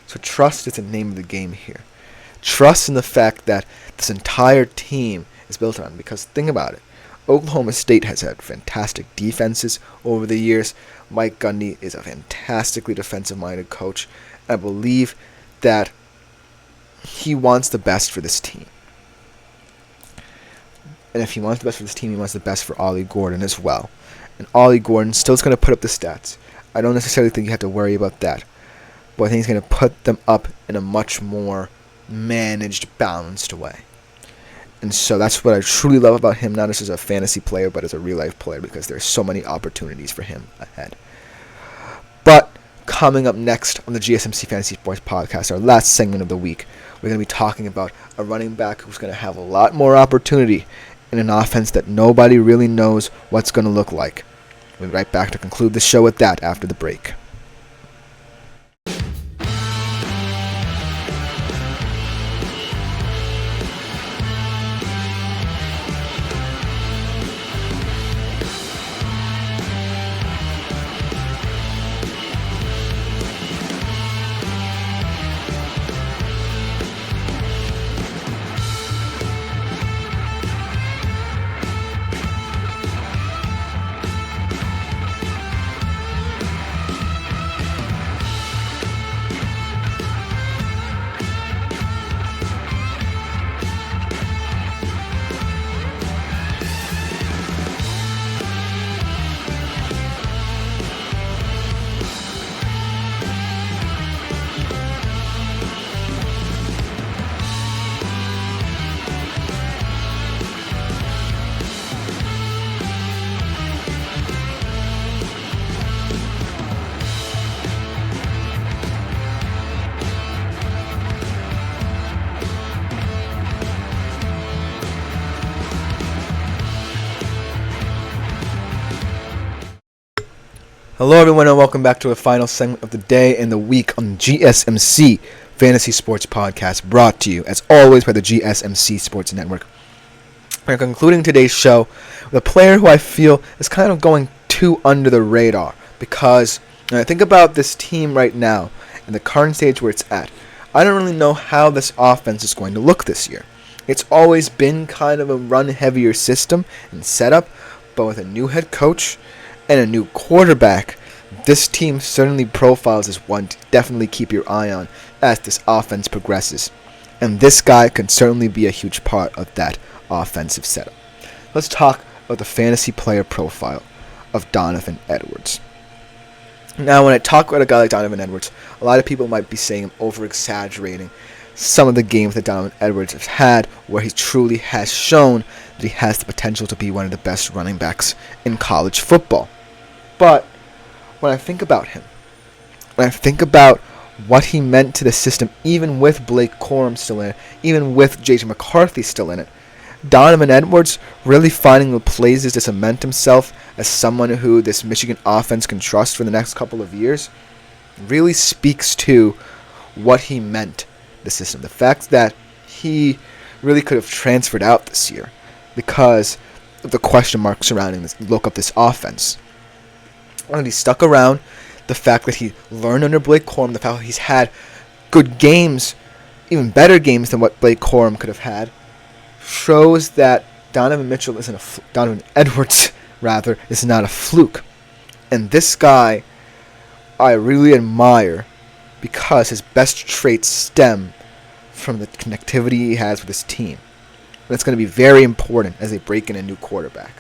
So trust is the name of the game here. Trust in the fact that this entire team is built on, because think about it. Oklahoma State has had fantastic defenses over the years. Mike Gundy is a fantastically defensive-minded coach. I believe that he wants the best for this team. And if he wants the best for this team, he wants the best for Ollie Gordon as well. And Ollie Gordon still is going to put up the stats. I don't necessarily think you have to worry about that. But I think he's going to put them up in a much more managed, balanced way. And so that's what I truly love about him, not just as a fantasy player, but as a real-life player, because there's so many opportunities for him ahead. But coming up next on the GSMC Fantasy Sports Podcast, our last segment of the week, we're going to be talking about a running back who's going to have a lot more opportunity in an offense that nobody really knows what's going to look like. We'll be right back to conclude the show with that after the break. Hello everyone and welcome back to the final segment of the day and the week on the GSMC Fantasy Sports Podcast, brought to you as always by the GSMC Sports Network. We're concluding today's show with a player who I feel is kind of going too under the radar, because when I think about this team right now and the current stage where it's at, I don't really know how this offense is going to look this year. It's always been kind of a run-heavier system and setup, but with a new head coach and a new quarterback, this team certainly profiles as one to definitely keep your eye on as this offense progresses. And this guy can certainly be a huge part of that offensive setup. Let's talk about the fantasy player profile of Donovan Edwards. Now, when I talk about a guy like Donovan Edwards, a lot of people might be saying I'm over-exaggerating some of the games that Donovan Edwards has had, where he truly has shown that he has the potential to be one of the best running backs in college football. But when I think about him, when I think about what he meant to the system, even with Blake Corum still in it, even with J.J. McCarthy still in it, Donovan Edwards really finding the places to cement himself as someone who this Michigan offense can trust for the next couple of years really speaks to what he meant the system. The fact that he really could have transferred out this year, because the question mark surrounding this look of this offense. And he stuck around. The fact that he learned under Blake Corum, the fact that he's had good games, even better games than what Blake Corum could have had, shows that Donovan Edwards is not a fluke. And this guy I really admire because his best traits stem from the connectivity he has with his team. That's going to be very important as they break in a new quarterback.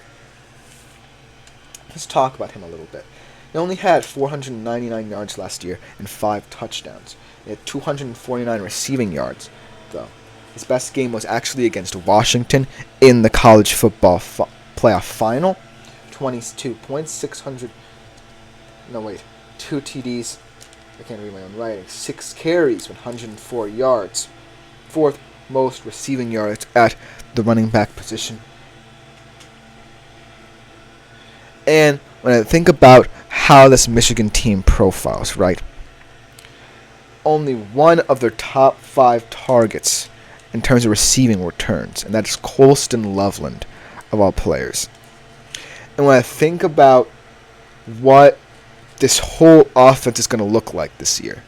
Let's talk about him a little bit. He only had 499 yards last year and 5 touchdowns. He had 249 receiving yards, though. His best game was actually against Washington in the college football playoff final. 22 points, 2 TDs. I can't read my own writing. 6 carries, 104 yards. 4th most receiving yards at the running back position. And when I think about how this Michigan team profiles, right? Only one of their top 5 targets in terms of receiving returns, and that's Colston Loveland, of all players. And when I think about what this whole offense is going to look like this year,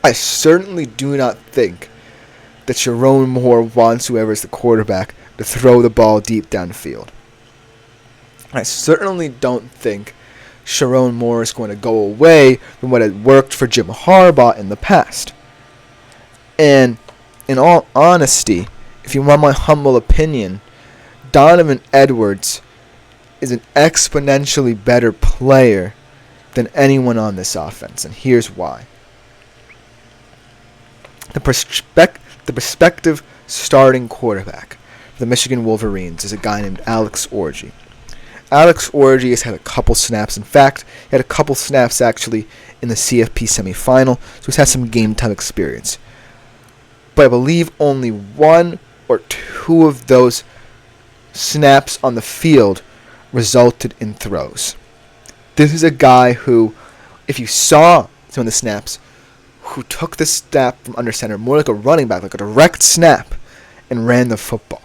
I certainly do not think that Sharon Moore wants whoever is the quarterback to throw the ball deep downfield. I certainly don't think Sharon Moore is going to go away from what had worked for Jim Harbaugh in the past. And in all honesty, if you want my humble opinion, Donovan Edwards is an exponentially better player than anyone on this offense, and here's why. The prospective starting quarterback for the Michigan Wolverines is a guy named Alex Orji. Alex Orji has had a couple snaps. In fact, he had a couple snaps actually in the CFP semifinal, so he's had some game time experience. But I believe only 1 or 2 of those snaps on the field resulted in throws. This is a guy who, if you saw some of the snaps, who took the snap from under center more like a running back, like a direct snap, and ran the football.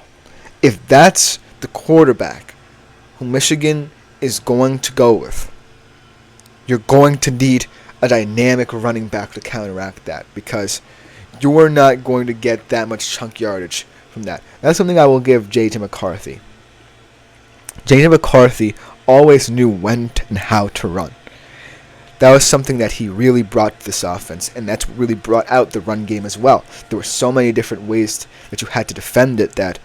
If that's the quarterback who Michigan is going to go with, you're going to need a dynamic running back to counteract that, because you're not going to get that much chunk yardage from that. That's something I will give J.J. McCarthy. J.J. McCarthy always knew when and how to run. That was something that he really brought to this offense, and that's what really brought out the run game as well. There were so many different ways that you had to defend it that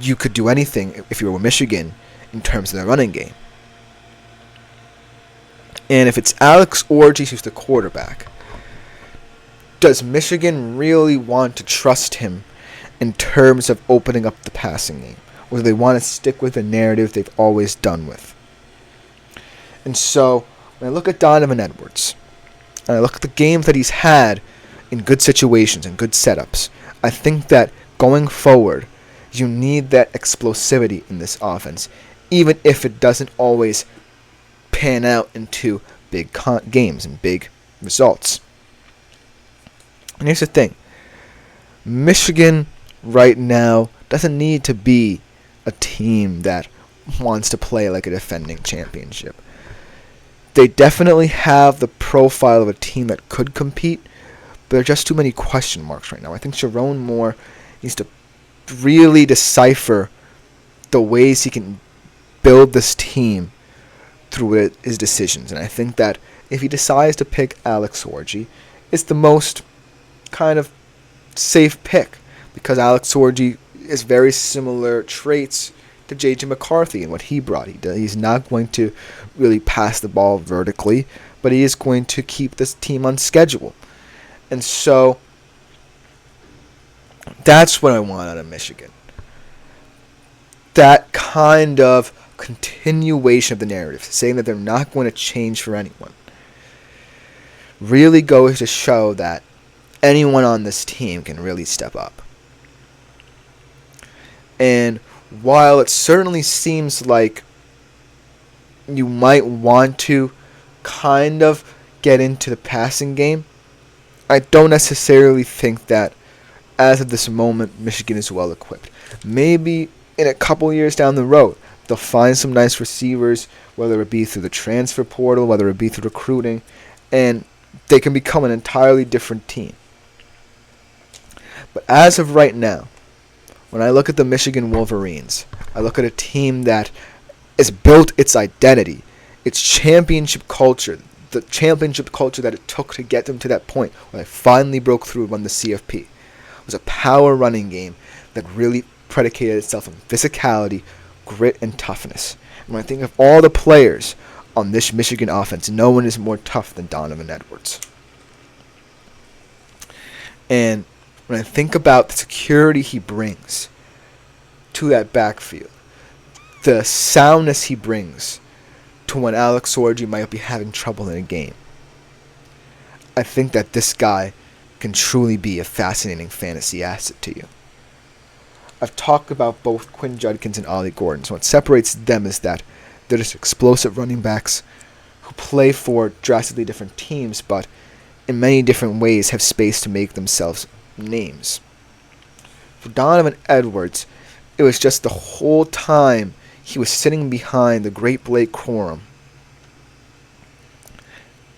you could do anything if you were Michigan in terms of the running game. And if it's Alex Orji who's the quarterback, does Michigan really want to trust him in terms of opening up the passing game? Or do they want to stick with the narrative they've always done with? And so, when I look at Donovan Edwards, and I look at the games that he's had in good situations and good setups, I think that going forward, you need that explosivity in this offense, even if it doesn't always pan out into big games and big results. And here's the thing. Michigan right now doesn't need to be a team that wants to play like a defending championship. They definitely have the profile of a team that could compete, but there are just too many question marks right now. I think Sharon Moore needs to really decipher the ways he can build this team through his decisions. And I think that if he decides to pick Alex Orji, it's the most kind of safe pick, because Alex Orji is very similar traits to J.J. McCarthy and what he brought. He's not going to really pass the ball vertically, but he is going to keep this team on schedule. And so that's what I want out of Michigan. That kind of continuation of the narrative, saying that they're not going to change for anyone, really goes to show that anyone on this team can really step up. And while it certainly seems like you might want to kind of get into the passing game, I don't necessarily think that as of this moment Michigan is well equipped. Maybe in a couple years down the road, They'll find some nice receivers, whether it be through the transfer portal, whether it be through recruiting, and they can become an entirely different team. But as of right now, when I look at the Michigan Wolverines, I look at a team that has built its identity, its championship culture, the championship culture that it took to get them to that point where they finally broke through and won the CFP. It was a power running game that really predicated itself on physicality, grit, and toughness. And when I think of all the players on this Michigan offense, no one is more tough than Donovan Edwards. And when I think about the security he brings to that backfield, the soundness he brings to when Alex Sorgi might be having trouble in a game, I think that this guy can truly be a fascinating fantasy asset to you. I've talked about both Quinn Judkins and Ollie Gordon. So what separates them is that they're just explosive running backs who play for drastically different teams, but in many different ways have space to make themselves names. For Donovan Edwards, it was just the whole time he was sitting behind the great Blake Corum.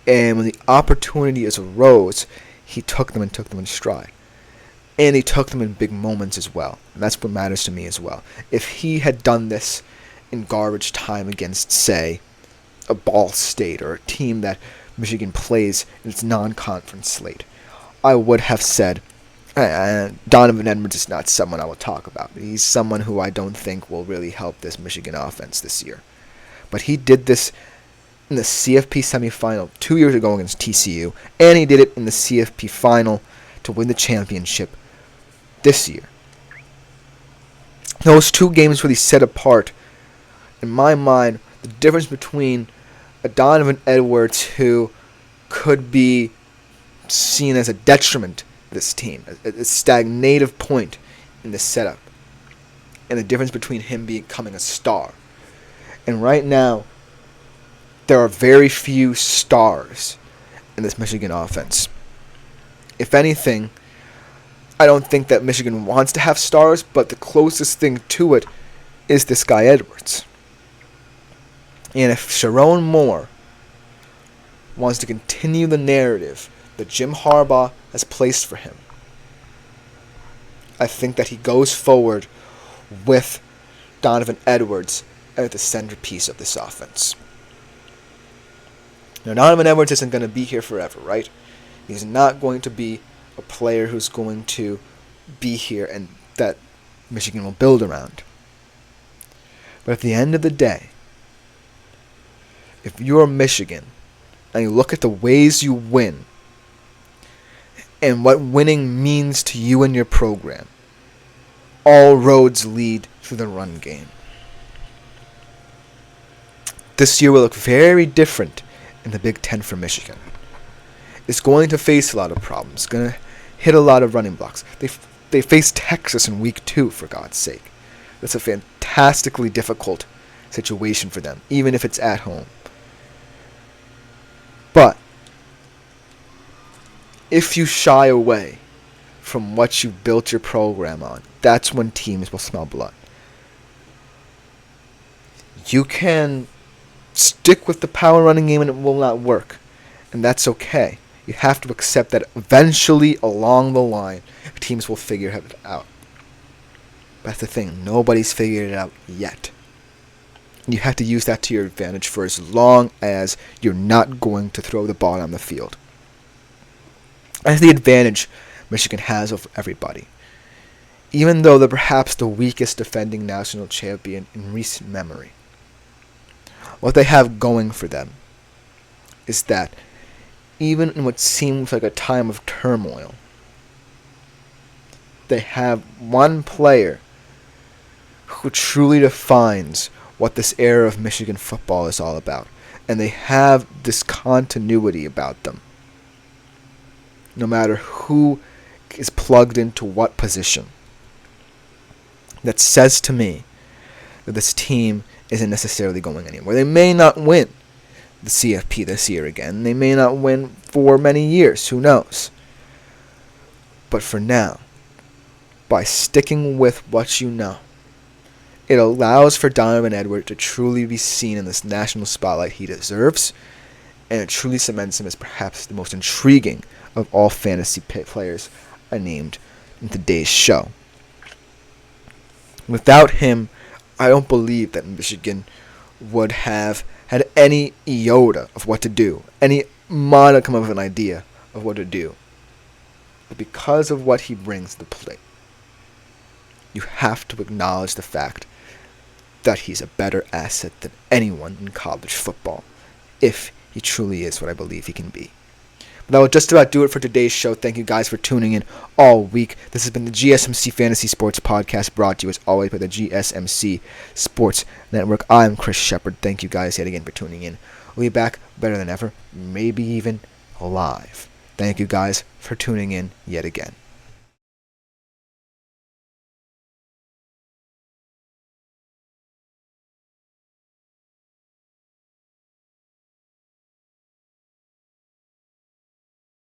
And when the opportunities arose, he took them in stride. And he took them in big moments as well. And that's what matters to me as well. If he had done this in garbage time against, say, a Ball State or a team that Michigan plays in its non-conference slate, I would have said, Donovan Edwards is not someone I will talk about. He's someone who I don't think will really help this Michigan offense this year. But he did this in the CFP semifinal 2 years ago against TCU, and he did it in the CFP final to win the championship this year. Those two games really set apart, in my mind, the difference between a Donovan Edwards who could be seen as a detriment to this team, a stagnative point in the setup, and the difference between him becoming a star. And right now, there are very few stars in this Michigan offense. If anything, I don't think that Michigan wants to have stars, but the closest thing to it is this guy Edwards. And if Sharon Moore wants to continue the narrative that Jim Harbaugh has placed for him, I think that he goes forward with Donovan Edwards as the centerpiece of this offense. Now, Donovan Edwards isn't going to be here forever, right? He's not going to be a player who's going to be here and that Michigan will build around. But at the end of the day, if you're Michigan and you look at the ways you win and what winning means to you and your program, all roads lead through the run game. This year will look very different in the Big Ten for Michigan. It's going to face a lot of problems. It's going to hit a lot of running blocks. They face Texas in week 2, for God's sake. That's a fantastically difficult situation for them, even if it's at home. But if you shy away from what you built your program on, that's when teams will smell blood. You can stick with the power running game and it will not work. And that's okay. You have to accept that eventually along the line, teams will figure it out. That's the thing. Nobody's figured it out yet. You have to use that to your advantage for as long as you're not going to throw the ball on the field. That's the advantage Michigan has over everybody. Even though they're perhaps the weakest defending national champion in recent memory. What they have going for them is that even in what seems like a time of turmoil, they have one player who truly defines what this era of Michigan football is all about. And they have this continuity about them. No matter who is plugged into what position. That says to me that this team isn't necessarily going anywhere. They may not win the CFP this year again. They may not win for many years. Who knows? But for now, by sticking with what you know, It allows for Donovan Edwards to truly be seen in this national spotlight he deserves, and it truly cements him as perhaps the most intriguing of all fantasy players I named in today's show. Without him, I don't believe that Michigan would have had any iota of what to do, any modicum of an idea of what to do. But because of what he brings to the plate, you have to acknowledge the fact that he's a better asset than anyone in college football, if he truly is what I believe he can be. But that will just about do it for today's show. Thank you guys for tuning in all week. This has been the GSMC Fantasy Sports Podcast, brought to you as always by the GSMC Sports Network. I'm Chris Shepard. Thank you guys yet again for tuning in. We'll be back better than ever, maybe even live. Thank you guys for tuning in yet again.